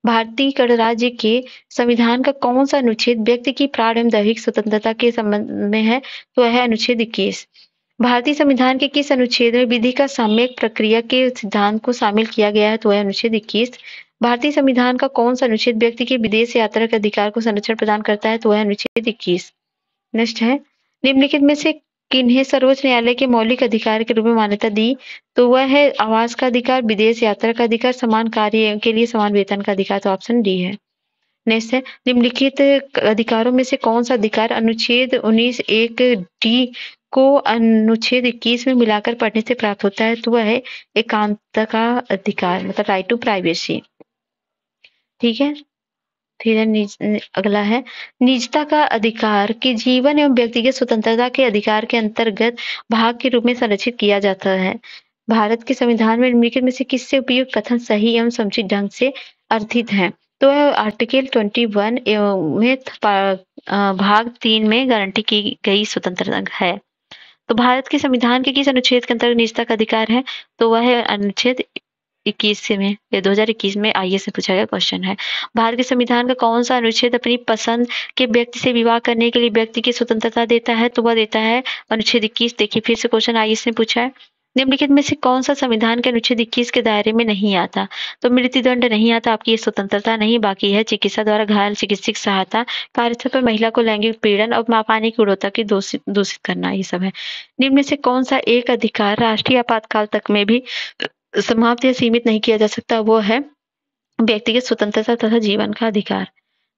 भारतीय गणराज्य के संविधान का कौन सा अनुच्छेद व्यक्ति की प्राण एवं दैहिक स्वतंत्रता के संबंध में है? तो है अनुच्छेद 21। भारतीय संविधान के किस अनुच्छेद में विधि का साम्यक प्रक्रिया के सिद्धांत को शामिल किया गया है? तो है अनुच्छेद 21। भारतीय संविधान का कौन सा अनुच्छेद व्यक्ति के विदेश यात्रा के अधिकार को संरक्षण प्रदान करता है? तो है अनुच्छेद 21। नेक्स्ट है, निम्नलिखित में से किन्हें सर्वोच्च न्यायालय के मौलिक अधिकार के रूप में मान्यता दी? तो वह है आवास का अधिकार, विदेश यात्रा का अधिकार, समान कार्य के लिए समान वेतन का अधिकार। तो ऑप्शन डी है। नेक्स्ट है, निम्नलिखित अधिकारों में से कौन सा अधिकार अनुच्छेद 19(1)(d) को अनुच्छेद 21 में मिलाकर पढ़ने से प्राप्त होता है? तो वह है एकांत का अधिकार, मतलब राइट टू प्राइवेसी। ठीक है, फिर अगला है, निजता का अधिकार के जीवन एवं व्यक्तिगत स्वतंत्रता के अधिकार के अंतर्गत भाग के रूप में संरक्षित किया जाता है। भारत के संविधान में निम्नलिखित में से किससे उपयुक्त कथन सही एवं समुचित ढंग से अर्थित है? तो आर्टिकल 21 में भाग 3 में गारंटी की गई स्वतंत्रता है। तो भारत के संविधान के किस अनुच्छेद के अंतर्गत निजता का अधिकार है? तो वह है अनुच्छेद 2021 में या 2021 में आईएएस से पूछा गया क्वेश्चन है। भारत के संविधान का कौन सा अनुच्छेद अपनी पसंद के व्यक्ति से विवाह करने के लिए व्यक्ति की स्वतंत्रता देता है? तो वह देता है अनुच्छेद 21। देखिए फिर से क्वेश्चन आईएएस ने पूछा है, निम्नलिखित में से कौन सा संविधान के अनुच्छेद 21 के दायरे में नहीं आता? तो मृत्युदंड नहीं आता, आपकी ये स्वतंत्रता नहीं, बाकी है चिकित्सा द्वारा घायल चिकित्सक सहायता, कार्यस्थल पर महिला को लैंगिक पीड़न और पानी की गुणवत्ता की दूषित करना, ये सब है। निम्न में से कौन सा एक अधिकार राष्ट्रीय आपातकाल तक में भी समाप्त या सीमित नहीं किया जा सकता? वो है व्यक्तिगत स्वतंत्रता तथा जीवन का अधिकार।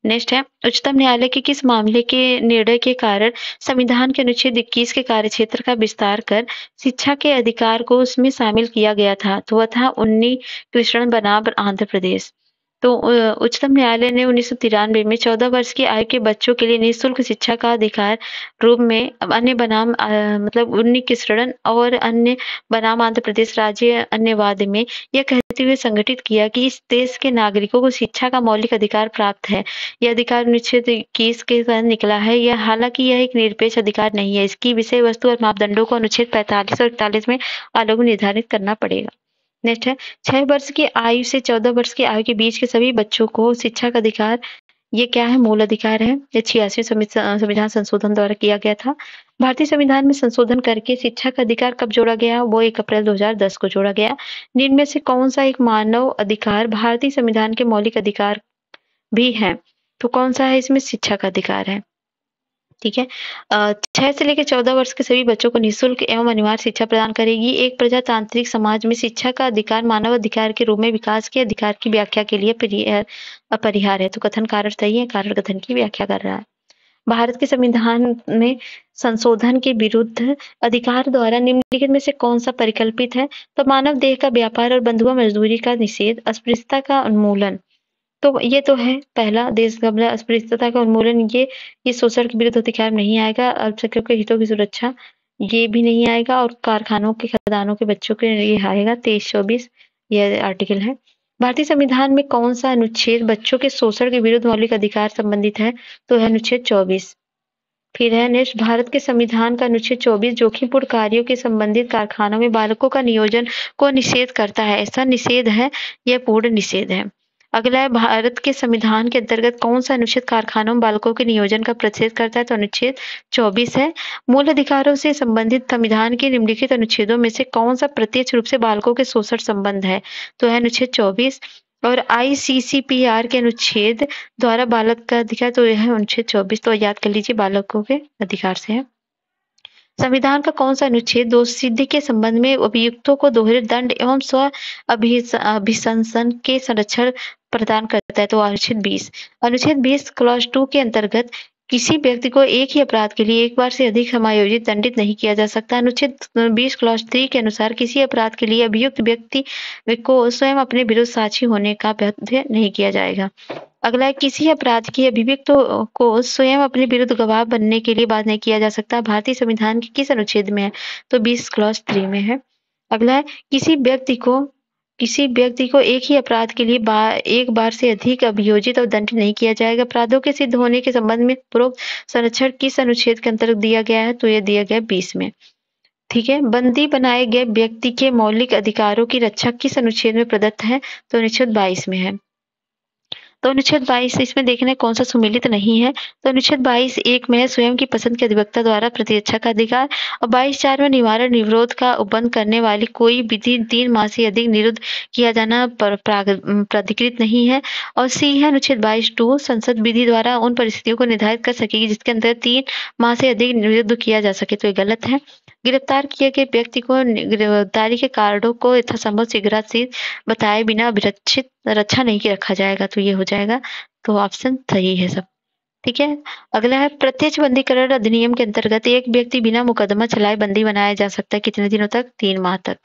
नेक्स्ट है, उच्चतम न्यायालय के किस मामले के निर्णय के कारण संविधान के अनुच्छेद 21 के कार्यक्षेत्र का विस्तार कर शिक्षा के अधिकार को उसमें शामिल किया गया था? तो वह था उन्नी कृष्ण बनाम आंध्र प्रदेश। तो उच्चतम न्यायालय ने 1993 में 14 वर्ष की आयु के बच्चों के लिए निःशुल्क शिक्षा का अधिकार रूप में अन्य बनाम मतलब उन्नी कृष्णन और अन्य बनाम आंध्र प्रदेश राज्य अन्यवाद में यह कहते हुए संगठित किया कि इस देश के नागरिकों को शिक्षा का मौलिक अधिकार प्राप्त है। यह अधिकार अनुच्छेद 21 के तहत निकला है। यह हालांकि यह एक निरपेक्ष अधिकार नहीं है, इसकी विषय वस्तु और मापदंडों को अनुच्छेद 45 और 41 में अलग निर्धारित करना पड़ेगा। नेक्स्ट है, 6 वर्ष की आयु से 14 वर्ष की आयु के बीच के सभी बच्चों को शिक्षा का अधिकार, ये क्या है? मूल अधिकार है। ये 86वें संविधान संशोधन द्वारा किया गया था। भारतीय संविधान में संशोधन करके शिक्षा का अधिकार कब जोड़ा गया? वो 1 अप्रैल 2010 को जोड़ा गया। निम्न में से कौन सा एक मानव अधिकार भारतीय संविधान के मौलिक अधिकार भी है? तो कौन सा है इसमें? शिक्षा का अधिकार है। ठीक है। 6 से लेकर 14 वर्ष के सभी बच्चों को निःशुल्क एवं अनिवार्य शिक्षा प्रदान करेगी। एक प्रजातांत्रिक समाज में शिक्षा का अधिकार मानव अधिकार के रूप में विकास के अधिकार की व्याख्या के लिए अपरिहार्य है। तो कथन कारण सही है, कारण कथन की व्याख्या कर रहा है। भारत के संविधान में संशोधन के विरुद्ध अधिकार द्वारा निम्नलिखित में से कौन सा परिकल्पित है? तो मानव देह का व्यापार और बंधुआ मजदूरी का निषेध, अस्पृश्यता का उन्मूलन। तो ये तो है पहला, देश का अस्पृश्यता का उन्मूलन, ये शोषण के विरुद्ध अधिकार नहीं आएगा। अल्पसंख्यकों के हितों की सुरक्षा, ये भी नहीं आएगा। और कारखानों के खदानों के बच्चों के ये आएगा 23-24, ये आर्टिकल है। भारतीय संविधान में कौन सा अनुच्छेद बच्चों के शोषण के विरुद्ध मौलिक अधिकार संबंधित है? तो है अनुच्छेद 24। फिर है नेक्स्ट, भारत के संविधान का अनुच्छेद 24 जोखिमपूर्ण कार्यों के संबंधित कारखानों में बालकों का नियोजन को निषेध करता है। ऐसा निषेध है, यह पूर्ण निषेध है। अगला है, भारत के संविधान के अंतर्गत कौन सा अनुच्छेद कारखानों में बालकों के नियोजन का प्रतिषेध करता है? तो अनुच्छेद 24 है। मूल अधिकारों से संबंधित संविधान के निम्नलिखित अनुच्छेदों में से कौन सा प्रत्यक्ष रूप से बालकों के शोषण संबंध है? तो है अनुच्छेद 24। और ICCPR के अनुच्छेद द्वारा बालक का अधिकार, तो यह है अनुच्छेद 24। तो याद कर लीजिए, बालकों के अधिकार से है। संविधान का कौन सा अनुच्छेद दोष सिद्धि के संबंध में अभियुक्तों को दोहरे दंड एवं स्व अभिशंसन के संरक्षण प्रदान करता है? तो अनुच्छेद 20। अनुच्छेद 20 क्लॉज 2 के अंतर्गत किसी व्यक्ति को एक ही अपराध के लिए एक बार से अधिक समायोजित दंडित नहीं किया जा सकता। अनुच्छेद 20 क्लॉज 3 के अनुसार किसी अपराध के लिए अभियुक्त व्यक्ति को स्वयं अपने विरुद्ध साक्षी होने का बाध्य नहीं किया जाएगा। अगला है, किसी अपराध के अभियुक्त को स्वयं अपने विरुद्ध गवाह बनने के लिए बाध्य नहीं किया जा सकता। भारतीय संविधान के किस अनुच्छेद में है? तो 20 क्लॉज 3 में है। अगला है, किसी व्यक्ति को एक ही अपराध के लिए एक बार से अधिक अभियोजित और दंडित नहीं किया जाएगा। अपराधों के सिद्ध होने के संबंध में उपरोक्त संरक्षण किस अनुच्छेद के अंतर्गत दिया गया है? तो यह दिया गया 20 में। ठीक है। बंदी बनाए गए व्यक्ति के मौलिक अधिकारों की रक्षा किस अनुच्छेद में प्रदत्त है? तो अनुच्छेद 22 में है। तो अनुच्छेद 22 इसमें देखना कौन सा सम्मिलित नहीं है। तो अनुच्छेद 22 एक में है स्वयं की पसंद के अधिवक्ता द्वारा प्रतिरक्षा का अधिकार। और 22(4) में निवारण निरोध का उल्लंघन करने वाली कोई विधि 3 माह से अधिक निरुद्ध किया जाना प्राधिकृत नहीं है। और सी है अनुच्छेद 22(2) संसद विधि द्वारा उन परिस्थितियों को निर्धारित कर सकेगी जिसके अंदर 3 माह से अधिक निरुद्ध किया जा सके। तो ये गलत है। गिरफ्तार किए गए व्यक्ति को गिरफ्तारी के कारणों को यथासंभव शीघ्र बताए बिना अभिरक्षित रक्षा नहीं रखा जाएगा। तो ये हो जाएगा। तो ऑप्शन सही है सब। ठीक है। अगला है, प्रत्यक्ष बंदीकरण अधिनियम के अंतर्गत एक व्यक्ति बिना मुकदमा चलाए बंदी बनाया जा सकता है कितने दिनों तक? 3 माह तक।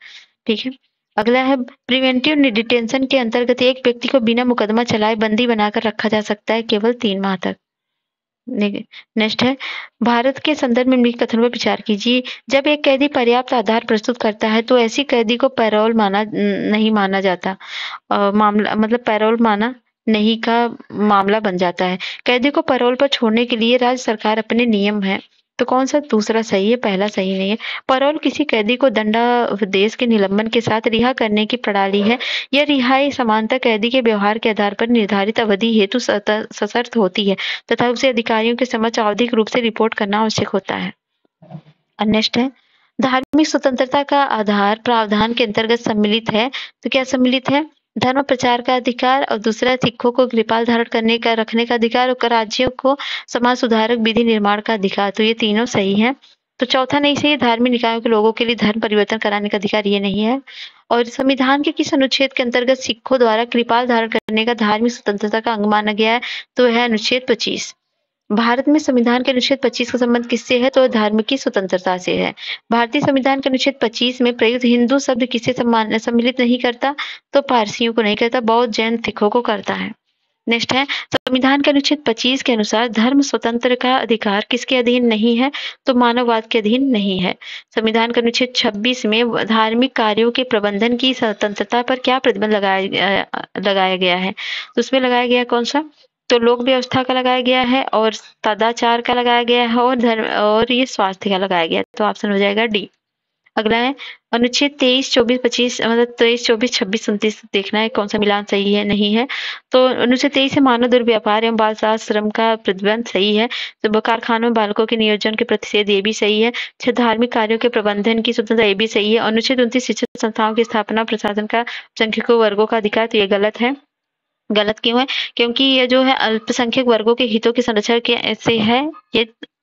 ठीक है। अगला है, प्रिवेंटिव डिटेंशन के अंतर्गत एक व्यक्ति को बिना मुकदमा चलाए बंदी बनाकर रखा जा सकता है केवल 3 माह तक। नेक्स्ट है, भारत के संदर्भ में निम्नलिखित कथनों पर विचार कीजिए। जब एक कैदी पर्याप्त आधार प्रस्तुत करता है तो ऐसी कैदी को पैरोल नहीं माना जाता। मामला मतलब पैरोल माना नहीं का मामला बन जाता है। कैदी को पैरोल पर छोड़ने के लिए राज्य सरकार अपने नियम है तो कौन सा दूसरा सही है, पहला सही नहीं है। पैरोल किसी कैदी को दंडादेश के निलंबन के साथ रिहा करने की प्रणाली है। यह रिहाई सामान्यतः कैदी के व्यवहार के आधार पर निर्धारित अवधि हेतु सशर्त होती है तथा उसे अधिकारियों के समक्ष आवधिक रूप से रिपोर्ट करना आवश्यक होता है। नेक्स्ट है, धार्मिक स्वतंत्रता का आधार प्रावधान के अंतर्गत सम्मिलित है। तो क्या सम्मिलित है? धर्म प्रचार का अधिकार और दूसरा सिखों को कृपाल धारण करने का रखने का अधिकार और राज्यों को समाज सुधारक विधि निर्माण का अधिकार। तो ये तीनों सही है। तो चौथा नहीं सही है, धार्मिक निकायों के लोगों के लिए धर्म परिवर्तन कराने का अधिकार, ये नहीं है। और संविधान के किस अनुच्छेद के अंतर्गत सिखों द्वारा कृपाल धारण करने का धार्मिक स्वतंत्रता का अंग माना गया है? तो है अनुच्छेद 25। भारत में संविधान के अनुच्छेद 25 का संबंध किससे है? तो धार्मिक की स्वतंत्रता से है। भारतीय संविधान के अनुच्छेद 25 में प्रयुक्त हिंदू शब्द किसे सम्मिलित नहीं करता? तो पारसियों को नहीं करता, बौद्ध जैन सिखों को करता है। नेक्स्ट है, संविधान के अनुच्छेद 25 के अनुसार धर्म स्वतंत्र का अधिकार किसके अधीन नहीं है? तो मानववाद के अधीन नहीं है। संविधान के अनुच्छेद 26 में धार्मिक कार्यों के प्रबंधन की स्वतंत्रता पर क्या प्रतिबंध लगाया गया है? तो उसमें लगाया गया कौन सा? तो लोक व्यवस्था का लगाया गया है और सदाचार का लगाया गया है और धर्म और ये स्वास्थ्य का लगाया गया है। तो ऑप्शन हो जाएगा डी। अगला है अनुच्छेद 23, 24, 25 मतलब 23, 24, 26, 29 देखना है कौन सा मिलान सही है नहीं है। तो अनुच्छेद 23 है मानव दुर्व्यापार एवं बाल श्रम का प्रतिबंध, सही है। तो कारखानों में बालकों के नियोजन के प्रतिषेध, ये भी सही है। धार्मिक कार्यों के प्रबंधन की स्वतंत्रता, ये भी सही है। अनुच्छेद 29 शिक्षण संस्थाओं की स्थापना प्रशासन का संख्यकों वर्गों का अधिकार, तो ये गलत है। गलत क्यों है? क्योंकि ये जो है अल्पसंख्यक वर्गों के हितों के संरक्षण के से है।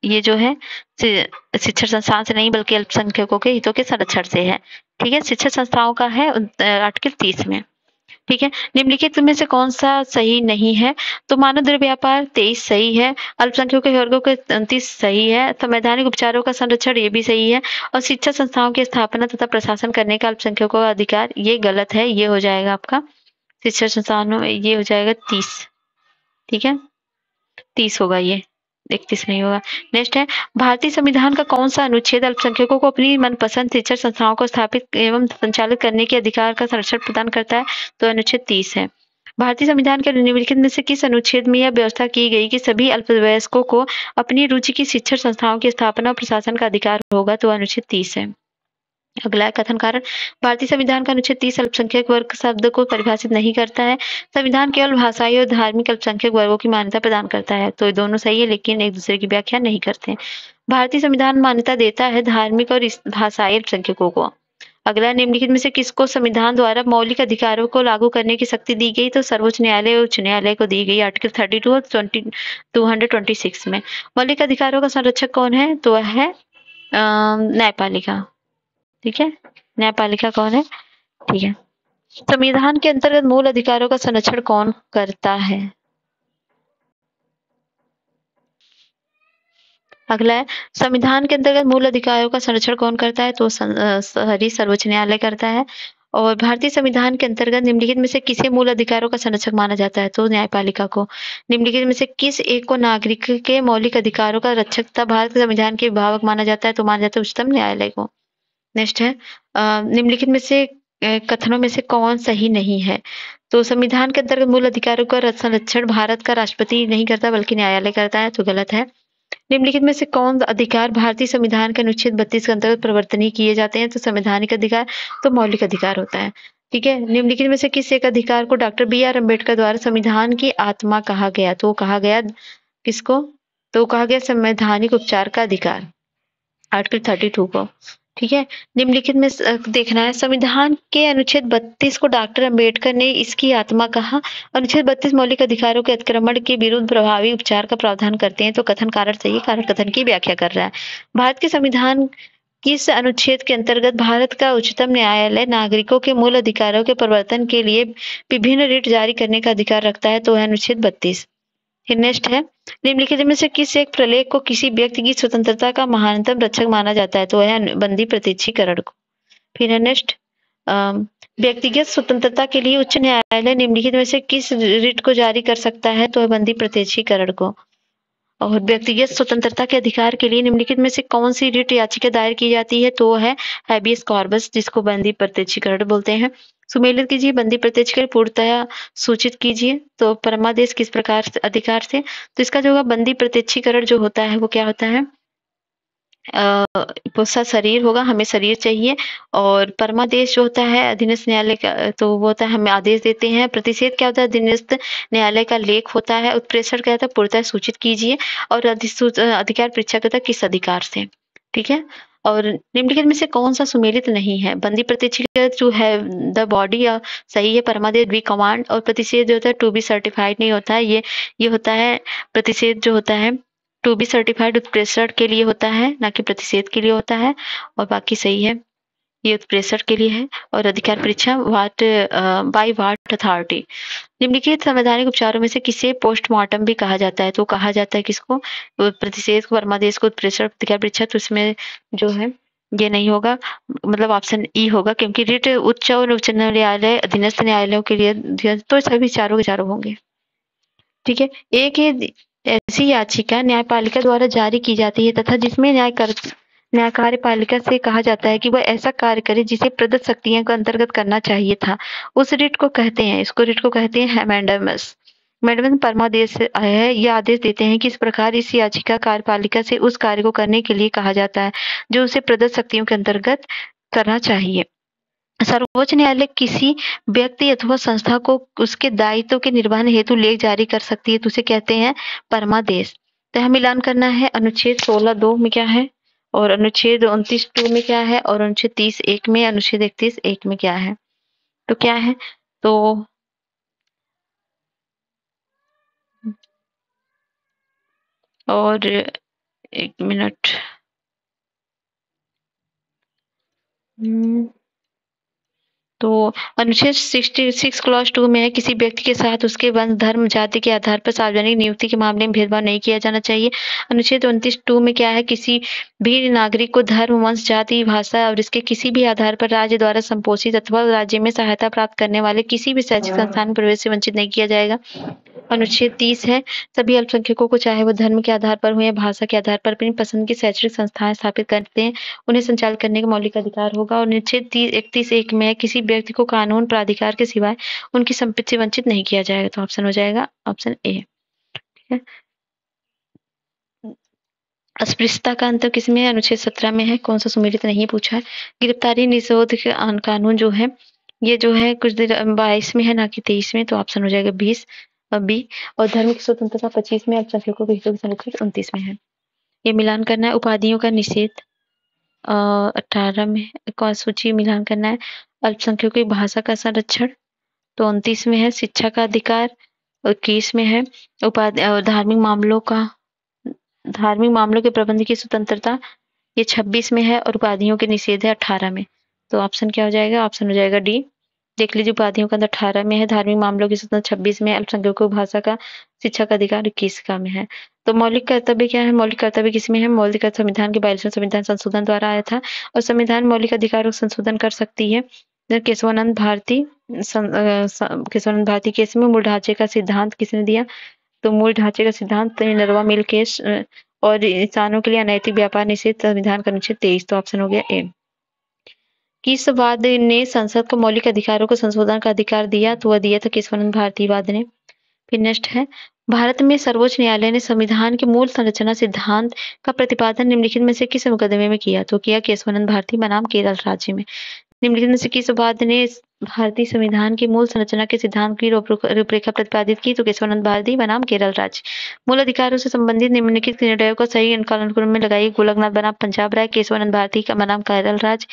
ये जो है शिक्षण संस्थान से नहीं बल्कि अल्पसंख्यकों के हितों के संरक्षण से है। ठीक है, शिक्षण संस्थाओं का है आर्टिकल 30 में। ठीक है, निम्नलिखित में से कौन सा सही नहीं है? तो मानव दुर्व्यापार 23 सही है, अल्पसंख्यकों के वर्गों के 29 सही है, संवैधानिक उपचारों का संरक्षण ये भी सही है, और शिक्षा संस्थाओं की स्थापना तथा प्रशासन करने का अल्पसंख्यकों का अधिकार ये गलत है। ये हो जाएगा आपका शिक्षा संस्थानों में, ये हो जाएगा 30। ठीक है, 30 होगा, ये 31 नहीं होगा। नेक्स्ट है, भारतीय संविधान का कौन सा अनुच्छेद अल्पसंख्यकों को अपनी मनपसंद शिक्षण संस्थाओं को स्थापित एवं संचालित करने के अधिकार का संरक्षण प्रदान करता है? तो अनुच्छेद 30 है। भारतीय संविधान के निम्नलिखित में से किस अनुच्छेद में यह व्यवस्था की गई कि सभी अल्पवयस्कों को अपनी रुचि की शिक्षण संस्थाओं की स्थापना और प्रशासन का अधिकार होगा? तो अनुच्छेद 30 है। अगला है कथन कारण। भारतीय संविधान का अनुच्छेद 30 अल्पसंख्यक वर्ग शब्द को परिभाषित नहीं करता है। संविधान केवल भाषाई और धार्मिक अल्पसंख्यक वर्गों की मान्यता प्रदान करता है। तो दोनों सही है लेकिन एक दूसरे की व्याख्या नहीं करते। भारतीय संविधान मान्यता देता है धार्मिक और भाषाई अल्पसंख्यकों को। अगला, निम्नलिखित में से किसको संविधान द्वारा मौलिक अधिकारों को लागू करने की शक्ति दी गई? तो सर्वोच्च न्यायालय और उच्च न्यायालय को दी गई, आर्टिकल 32 और 226 में। मौलिक अधिकारों का संरक्षक कौन है? तो वह है न्यायपालिका। ठीक है, न्यायपालिका कौन है? ठीक है, संविधान के अंतर्गत मूल अधिकारों का संरक्षण कौन करता है? अगला है, संविधान के अंतर्गत मूल अधिकारों का संरक्षण कौन करता है? तो सर्वोच्च न्यायालय करता है। और भारतीय संविधान के अंतर्गत निम्नलिखित में से किसे मूल अधिकारों का संरक्षक माना जाता है? तो न्यायपालिका को। निम्नलिखित में से किस एक को नागरिक के मौलिक अधिकारों का रक्षक तथा भारत के संविधान के विभावक माना जाता है? तो माना जाता है उच्चतम न्यायालय को। नेक्स्ट है, निम्नलिखित में से कथनों में से कौन सही नहीं है? तो संविधान के अंतर्गत मूल अधिकारों का संरक्षण भारत का राष्ट्रपति नहीं करता बल्कि न्यायालय करता है। तो गलत है। निम्नलिखित में से कौन अधिकार भारतीय संविधान के अनुच्छेद 32 के अंतर्गत प्रवर्तनीय किए जाते हैं? तो संवैधानिक अधिकार, तो मौलिक अधिकार होता है। ठीक है, निम्नलिखित में से किस एक अधिकार को डॉक्टर B.R. अम्बेडकर द्वारा संविधान की आत्मा कहा गया? तो कहा गया किसको? तो कहा गया संवैधानिक उपचार का अधिकार, आर्टिकल 32 को। ठीक है, निम्नलिखित में देखना है, संविधान के अनुच्छेद 32 को डॉक्टर अंबेडकर ने इसकी आत्मा कहा। अनुच्छेद 32 मौलिक अधिकारों के अतिक्रमण के विरुद्ध प्रभावी उपचार का प्रावधान करते हैं। तो कथन कारण सही, कारण कथन की व्याख्या कर रहा है। भारत के संविधान किस अनुच्छेद के अंतर्गत भारत का उच्चतम न्यायालय नागरिकों के मूल अधिकारों के प्रवर्तन के लिए विभिन्न रिट जारी करने का अधिकार रखता है? तो है अनुच्छेद 32। नेक्स्ट है, निम्नलिखित में से किस एक प्रलेख को किसी व्यक्ति की स्वतंत्रता का महानतम रक्षक माना जाता है? तो है बंदी प्रत्यक्षीकरण को। फिर है नेक्स्ट, व्यक्तिगत स्वतंत्रता के लिए उच्च न्यायालय निम्नलिखित में से किस रिट को जारी कर सकता है? तो है बंदी प्रत्यक्षीकरण को। और व्यक्तिगत स्वतंत्रता के अधिकार के लिए निम्नलिखित में से कौन सी रिट याचिका दायर की जाती है? तो है हैबियस कॉर्पस, जिसको बंदी प्रत्यक्षीकरण बोलते हैं। सुमेलित कीजिए, बंदी प्रत्यक्षीकरण पूर्णतः सूचित कीजिए। तो परमादेश किस प्रकार से अधिकार से? तो इसका जो बंदी प्रत्यक्षीकरण जो होता है वो क्या होता है? पुरुषा शरीर होगा, हमें शरीर चाहिए। और परमादेश जो होता है अधीनस्थ न्यायालय का, तो वो होता है हमें आदेश देते हैं। प्रतिषेध क्या होता है? अधीनस्थ न्यायालय का लेख होता है। उत्प्रेषण क्या होता है? पूर्णतः सूचित कीजिए। और अधिकार परीक्षा करता है किस अधिकार से, ठीक है। और निम्नलिखित में से कौन सा सुमेलित नहीं है? बंदी प्रतिषेध जो है द बॉडी सही है, परमादेश बी कमांड। और प्रतिषेध जो होता है टू बी सर्टिफाइड नहीं होता है, ये होता है प्रतिषेध जो होता है टू बी सर्टिफाइड उत्प्रेषण के लिए होता है, ना कि प्रतिषेध के लिए होता है। और बाकी सही है, ये उत्प्रेषण के लिए है। और अधिकार परीक्षा वाट बाय वाट अथॉरिटी। निम्नलिखित संवैधानिक उपचारों में से किसे पोस्टमार्टम भी कहा जाता है? तो कहा जाता है किसको? प्रतिषेध को, परमादेश को, उत्प्रेषण, अधिकार परीक्षा। तो इसमें जो है ये नहीं होगा, मतलब ऑप्शन ई होगा, क्योंकि रिट उच्च और उच्च न्यायालय अधीनस्थ न्यायालयों के लिए तो सभी चारों के चारों होंगे, ठीक है। एक ये ऐसी याचिका न्यायपालिका द्वारा जारी की जाती है तथा जिसमें न्याय कार्यपालिका से कहा जाता है कि वह ऐसा कार्य करे जिसे प्रदत्त शक्तियों के अंतर्गत करना चाहिए था, उस रिट को कहते हैं, इसको रिट को कहते हैं मैंडेमस। मैंडेमस परमादेश है, यह आदेश देते हैं कि इस प्रकार इस याचिका कार्यपालिका से उस कार्य को करने के लिए कहा जाता है जो उसे प्रदत्त शक्तियों के अंतर्गत करना चाहिए। सर्वोच्च न्यायालय किसी व्यक्ति अथवा संस्था को उसके दायित्व के निर्वहन हेतु लेख जारी कर सकती है, तो उसे कहते हैं परमादेश। तो यहाँ मिलान करना है, अनुच्छेद 16(2) में क्या है, और अनुच्छेद 29(2) में क्या है, और अनुच्छेद 30(1) में, अनुच्छेद 31(1) में क्या है। तो क्या है, तो और एक मिनट, तो अनुच्छेद 66 क्लॉज 2 में है, किसी व्यक्ति के साथ उसके वंश, धर्म, जाति के आधार पर सार्वजनिक नियुक्ति के मामले में भेदभाव नहीं किया जाना चाहिए। अनुच्छेद 29(2) में क्या है? किसी भी नागरिक को धर्म, वंश, जाति, भाषा और इसके किसी भी आधार पर राज्य द्वारा संपोषित अथवा राज्य में सहायता प्राप्त करने वाले किसी भी शैक्षिक संस्थान में प्रवेश से वंचित नहीं किया जाएगा। अनुच्छेद 30 है, सभी अल्पसंख्यकों को चाहे वो धर्म के आधार पर हो या भाषा के आधार पर अपनी पसंद की शैक्षणिक संस्थाएं स्थापित करते हैं, उन्हें संचालित करने का मौलिक अधिकार होगा। और अनुच्छेद 31(1) में किसी व्यक्ति को कानून प्राधिकार के सिवाय उनकी संपत्ति से वंचित नहीं किया जाएगा। तो ऑप्शन हो जाएगा ऑप्शन ए, ठीक है। अस्पृश्यता का अंतर किसमें है? अनुच्छेद 17 में है। कौन सा सुमेलित नहीं पूछा है? गिरफ्तारी निरोध कानून जो है ये जो है कुछ 22 में है, ना कि 23 में। तो ऑप्शन हो जाएगा 20 बी। और धर्म की स्वतंत्रता 25 में, अल्पसंख्यकों के हितों की संरक्षण 29 में है। ये मिलान करना है। उपाधियों का निषेध 18 में, कौन सूची मिलान करना है। अल्पसंख्यकों की भाषा का संरक्षण तो 29 में है। शिक्षा का अधिकार 21 में है। धार्मिक मामलों के प्रबंध की स्वतंत्रता ये 26 में है। और उपाधियों के निषेध है 18 में। तो ऑप्शन क्या हो जाएगा? ऑप्शन हो जाएगा डी। देख लीजिए, उपाधियों का अंदर 18 में है, धार्मिक मामलों की स्वतंत्रता 26 में, अल्पसंख्यकों की भाषा का, शिक्षा का अधिकार 21 का में है। तो मौलिक कर्तव्य क्या है? मौलिक कर्तव्य किसमें है? मौलिक कर्तव्य संविधान के 42वें संविधान संशोधन द्वारा आया था। और संविधान मौलिक अधिकारों को संशोधन कर सकती है। केशवानंद भारती केस में मूल ढांचे का सिद्धांत किसने दिया? तो मूल ढांचे का सिद्धांत नरवा मिल केस। और इंसानों के लिए अनैतिक व्यापार निषेध संविधान का अनुच्छेद 23। तो ऑप्शन हो गया ए। किस वाद ने संसद को मौलिक अधिकारों को संशोधन का अधिकार दिया? तो वह दिया था केशवानंद भारती वाद ने। फिर नेक्स्ट है, भारत में सर्वोच्च न्यायालय ने संविधान के मूल संरचना सिद्धांत का प्रतिपादन निम्नलिखित में से किस मुकदमे में किया? तो किया केशवानंद भारती बनाम केरल राज्य में। निम्नलिखित में से किस वाद ने भारतीय संविधान की मूल संरचना के सिद्धांत की रूपरेखा प्रतिपादित की? तो केशवानंद भारती बनाम केरल राज्य। मूल अधिकारों से संबंधित निम्नलिखित निर्णयों को सही कालानुक्रम में लगाई। गोलकनाथ बनाम पंजाब राय, केशवानंद भारती का बनाम केरल राज्य,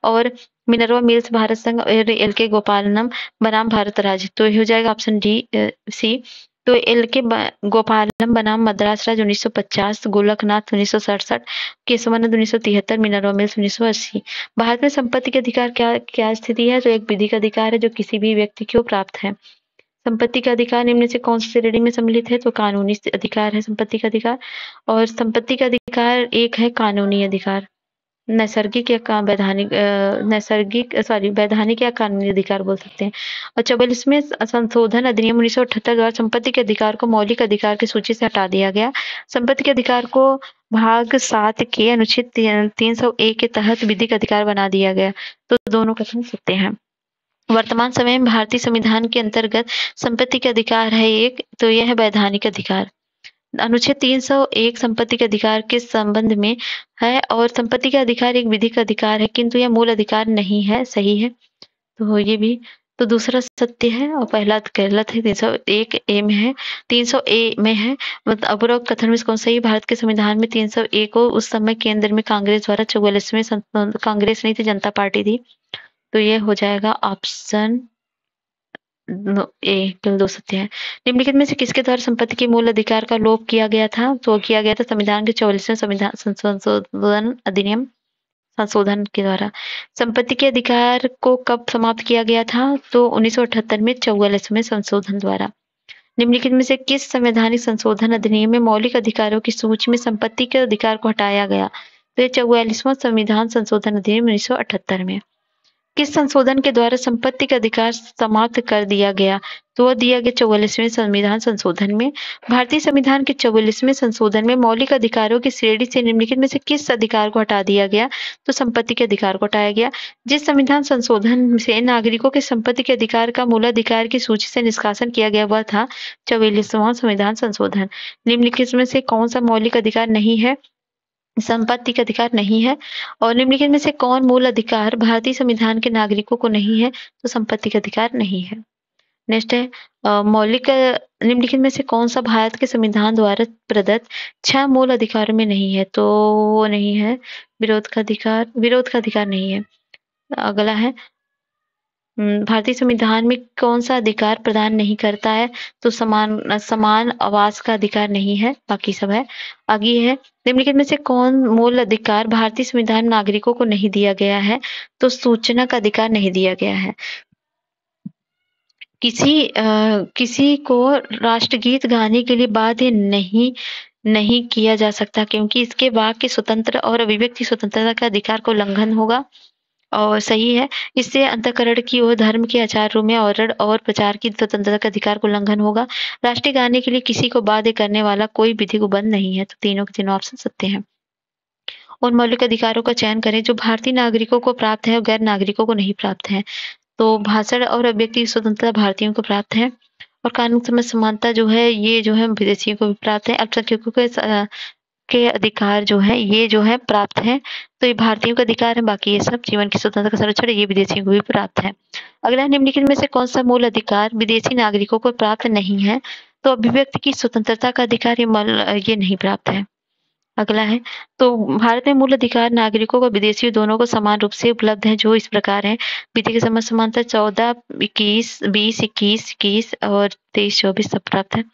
और मिनर्वा मिल्स भारत संघ, और एल के गोपालनम बनाम भारत राज्य। तो ये हो जाएगा ऑप्शन डी सी। तो एल के गोपालम बनाम मद्रास राज्य 1950, गोलकनाथ 1967, केशवानंद 1973, मिनर्वा मिल्स 1980। भारत में संपत्ति के अधिकार क्या स्थिति है? तो एक विधिक अधिकार है जो किसी भी व्यक्ति को प्राप्त है। संपत्ति का अधिकार निम्न से कौन सी श्रेणी में सम्मिलित है? तो कानूनी अधिकार है संपत्ति का अधिकार। और संपत्ति का अधिकार एक है कानूनी अधिकार, वैधानिक या कानूनी अधिकार बोल सकते हैं। और 44वें संशोधन अधिनियम 1978 द्वारा संपत्ति के अधिकार को मौलिक अधिकार की सूची से हटा दिया गया। संपत्ति के अधिकार को भाग 7 के अनुच्छेद 301 के तहत विधिक अधिकार बना दिया गया। तो दोनों कथन सत्य हैं। वर्तमान समय में भारतीय संविधान के अंतर्गत संपत्ति के अधिकार है एक, तो यह है वैधानिक अधिकार। अनुच्छेद 301 संपत्ति के अधिकार के संबंध में है और संपत्ति का अधिकार एक विधिक अधिकार है किंतु यह मूल अधिकार नहीं है। सही है, तो ये भी तो दूसरा सत्य है और पहला गलत है। 301 ए में है, 300 ए में है। मतलब उपरोक्त कथन में कौन सही? भारत के संविधान में 301 को उस समय केंद्र में कांग्रेस द्वारा 44वें कांग्रेस नहीं थी, जनता पार्टी थी। तो ये हो जाएगा ऑप्शन ए, केवल दो सत्य है। निम्नलिखित में से किसके द्वारा संपत्ति के मूल अधिकार का लोप किया गया था? तो किया गया था संविधान के 44वें संविधान संशोधन अधिनियम संशोधन के द्वारा। संपत्ति के अधिकार को कब समाप्त किया गया था? तो 1978 में 44वें संशोधन द्वारा। निम्नलिखित में से किस संवैधानिक संशोधन अधिनियम में मौलिक अधिकारों की सूची में संपत्ति के अधिकार को हटाया गया? तो ये 44वां संविधान संशोधन अधिनियम 1978 में। किस संशोधन के द्वारा संपत्ति का अधिकार समाप्त कर दिया गया? तो वह दिया गया 44वें संविधान संशोधन में। भारतीय संविधान के 44वें संशोधन में मौलिक अधिकारों की श्रेणी से निम्नलिखित में से किस अधिकार को हटा दिया गया? तो संपत्ति के अधिकार को हटाया गया। जिस संविधान संशोधन से नागरिकों के संपत्ति के अधिकार का मूलाधिकार की सूची से निष्कासन किया गया वह था 44वां संविधान संशोधन। निम्नलिखित में से कौन सा मौलिक अधिकार नहीं है? संपत्ति का अधिकार नहीं है। और निम्नलिखित में से कौन मूल अधिकार भारतीय संविधान के नागरिकों को नहीं है? तो संपत्ति का अधिकार नहीं है। नेक्स्ट है मौलिक निम्नलिखित में से कौन सा भारत के संविधान द्वारा प्रदत्त 6 मूल अधिकारों में नहीं है? तो वो नहीं है विरोध का अधिकार नहीं है। अगला है भारतीय संविधान में कौन सा अधिकार प्रदान नहीं करता है? तो समान आवास का अधिकार नहीं है, बाकी सब है। आगे है निम्नलिखित में से कौन मूल अधिकार भारतीय संविधान नागरिकों को नहीं दिया गया है? तो सूचना का अधिकार नहीं दिया गया है। किसी को राष्ट्रगीत गाने के लिए बाध्य नहीं किया जा सकता क्योंकि इसके वाक्य स्वतंत्र और अभिव्यक्ति स्वतंत्रता का अधिकार को उल्लंघन होगा। और सही है, इससे अंतःकरण की ओर धर्म के आचार्यों में और प्रचार की स्वतंत्रता का अधिकार को उल्लंघन होगा। राष्ट्रीय गाने के लिए किसी को बाध्य करने वाला कोई विधिक उपबंध नहीं है। तो तीनों के तीनों ऑप्शन सत्य हैं। उन मौलिक अधिकारों का चयन करें जो भारतीय नागरिकों को प्राप्त है और गैर नागरिकों को नहीं प्राप्त है। तो भाषण और अभिव्यक्ति स्वतंत्रता भारतीयों को प्राप्त है और कानून समझ समानता जो है ये जो है विदेशियों को भी प्राप्त है। अल्पसंख्यकों के अधिकार जो है ये जो है प्राप्त है। तो ये भारतीयों का अधिकार है, बाकी ये सब जीवन की स्वतंत्रता का संरक्षण ये विदेशियों को भी प्राप्त है। अगला निम्नलिखित में से कौन सा मूल अधिकार विदेशी नागरिकों को प्राप्त नहीं है? तो अभिव्यक्ति की स्वतंत्रता का अधिकार ये नहीं प्राप्त है। अगला है तो भारत में मूल अधिकार नागरिकों को विदेशियों दोनों को समान रूप से उपलब्ध है जो इस प्रकार है। विधि के समझ समानता 14, 21, 20, 21 और 23, 24 सब प्राप्त है।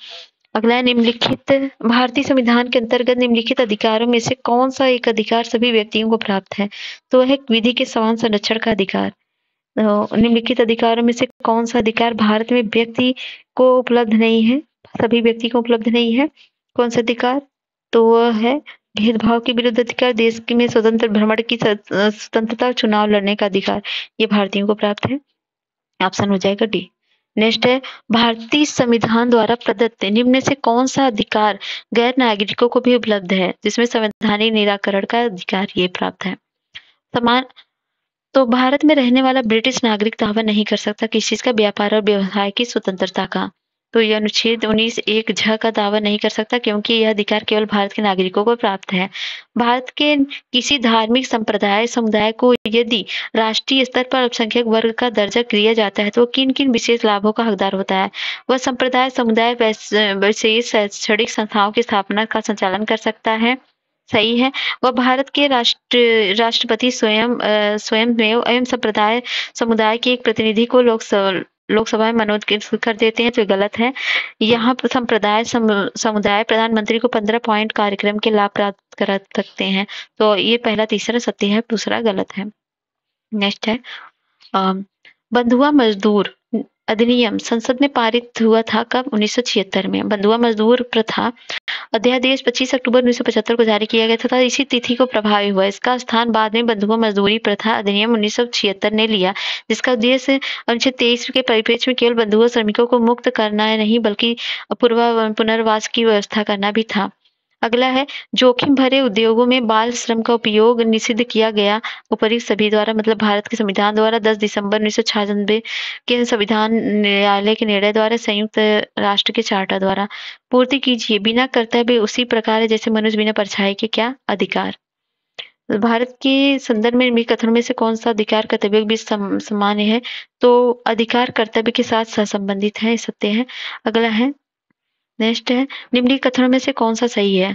अगला है निम्नलिखित भारतीय संविधान के अंतर्गत निम्नलिखित अधिकारों में से कौन सा एक अधिकार सभी व्यक्तियों को प्राप्त है? तो वह विधि के समान संरक्षण का अधिकार। निम्नलिखित अधिकारों में से कौन सा अधिकार भारत में व्यक्ति को उपलब्ध नहीं है? सभी व्यक्ति को उपलब्ध नहीं है। कौन सा अधिकार? तो वह है भेदभाव के विरुद्ध अधिकार, देश में स्वतंत्र भ्रमण की स्वतंत्रता, चुनाव लड़ने का अधिकार ये भारतीयों को प्राप्त है। ऑप्शन हो जाएगा डी। नेक्स्ट है भारतीय संविधान द्वारा प्रदत्त निम्न से कौन सा अधिकार गैर नागरिकों को भी उपलब्ध है जिसमें संवैधानिक निराकरण का अधिकार ये प्राप्त है। समान तो भारत में रहने वाला ब्रिटिश नागरिक दावा नहीं कर सकता किस चीज का? व्यापार और व्यवसाय की स्वतंत्रता का। तो यह अनुच्छेद 19(1) झ का दावा नहीं कर सकता क्योंकि यह अधिकार केवल भारत के नागरिकों को प्राप्त है। भारत के किसी धार्मिक संप्रदाय समुदाय को यदि राष्ट्रीय स्तर पर अल्पसंख्यक वर्ग का दर्जा दिया जाता है तो किन किन विशेष लाभों का हकदार होता है? वह संप्रदाय समुदाय विशेष शैक्षणिक संस्थाओं की स्थापना का संचालन कर सकता है। सही है, वह भारत के राष्ट्रपति स्वयं एवं संप्रदाय समुदाय के एक प्रतिनिधि को लोकसभा में मनोनीत कर देते हैं। तो गलत है। यहाँ संप्रदाय समुदाय प्रधानमंत्री को 15 पॉइंट कार्यक्रम के लाभ प्राप्त करा सकते हैं। तो ये पहला तीसरा सत्य है, दूसरा गलत है। नेक्स्ट है बंधुआ मजदूर अधिनियम संसद में पारित हुआ था कब? 1976 में। बंधुआ मजदूर प्रथा अध्यादेश 25 अक्टूबर 1975 को जारी किया गया था, इसी तिथि को प्रभावी हुआ। इसका स्थान बाद में बंधुआ मजदूरी प्रथा अधिनियम 1976 ने लिया, जिसका उद्देश्य अनुच्छेद 23 के परिप्रेक्ष्य में केवल बंधुआ श्रमिकों को मुक्त करना नहीं बल्कि पुनर्वास की व्यवस्था करना भी था। अगला है जोखिम भरे उद्योगों में बाल श्रम का उपयोग निषिद्ध किया गया। उपयुक्त सभी द्वारा मतलब भारत के संविधान द्वारा 10 दिसंबर 1996 के संविधान न्यायालय के निर्णय द्वारा संयुक्त राष्ट्र के चार्टर द्वारा पूर्ति कीजिए। बिना कर्तव्य उसी प्रकार है जैसे मनुष्य बिना परछाई के क्या अधिकार। भारत के संदर्भ में भी कथनों में से कौन सा अधिकार कर्तव्य के बीच सामान्य है? तो अधिकार कर्तव्य के साथ सहसंबंधित है, सत्य है। अगला है नेक्स्ट है निम्नलिखित कथनों में से कौन सा सही है?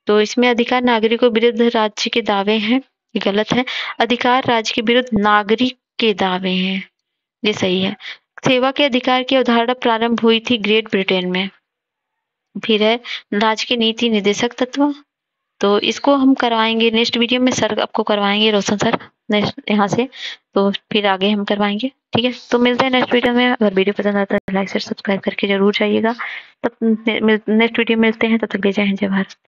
तो इसमें अधिकार नागरिकों विरुद्ध राज्य के दावे हैं, ये गलत है। अधिकार राज्य के विरुद्ध नागरिक के दावे हैं, ये सही है। सेवा के अधिकार की अवधारणा प्रारंभ हुई थी ग्रेट ब्रिटेन में। फिर है राज्य के नीति निर्देशक तत्व, तो इसको हम करवाएंगे नेक्स्ट वीडियो में, सर आपको करवाएंगे रोशन सर नेक्स्ट यहाँ से, तो फिर आगे हम करवाएंगे। ठीक है, तो मिलते हैं नेक्स्ट वीडियो में। अगर वीडियो पसंद आता है तो लाइक शेयर सब्सक्राइब करके जरूर जाइएगा। तब नेक्स्ट वीडियो मिलते हैं, तब तक के लिए जय हिंद जय भारत।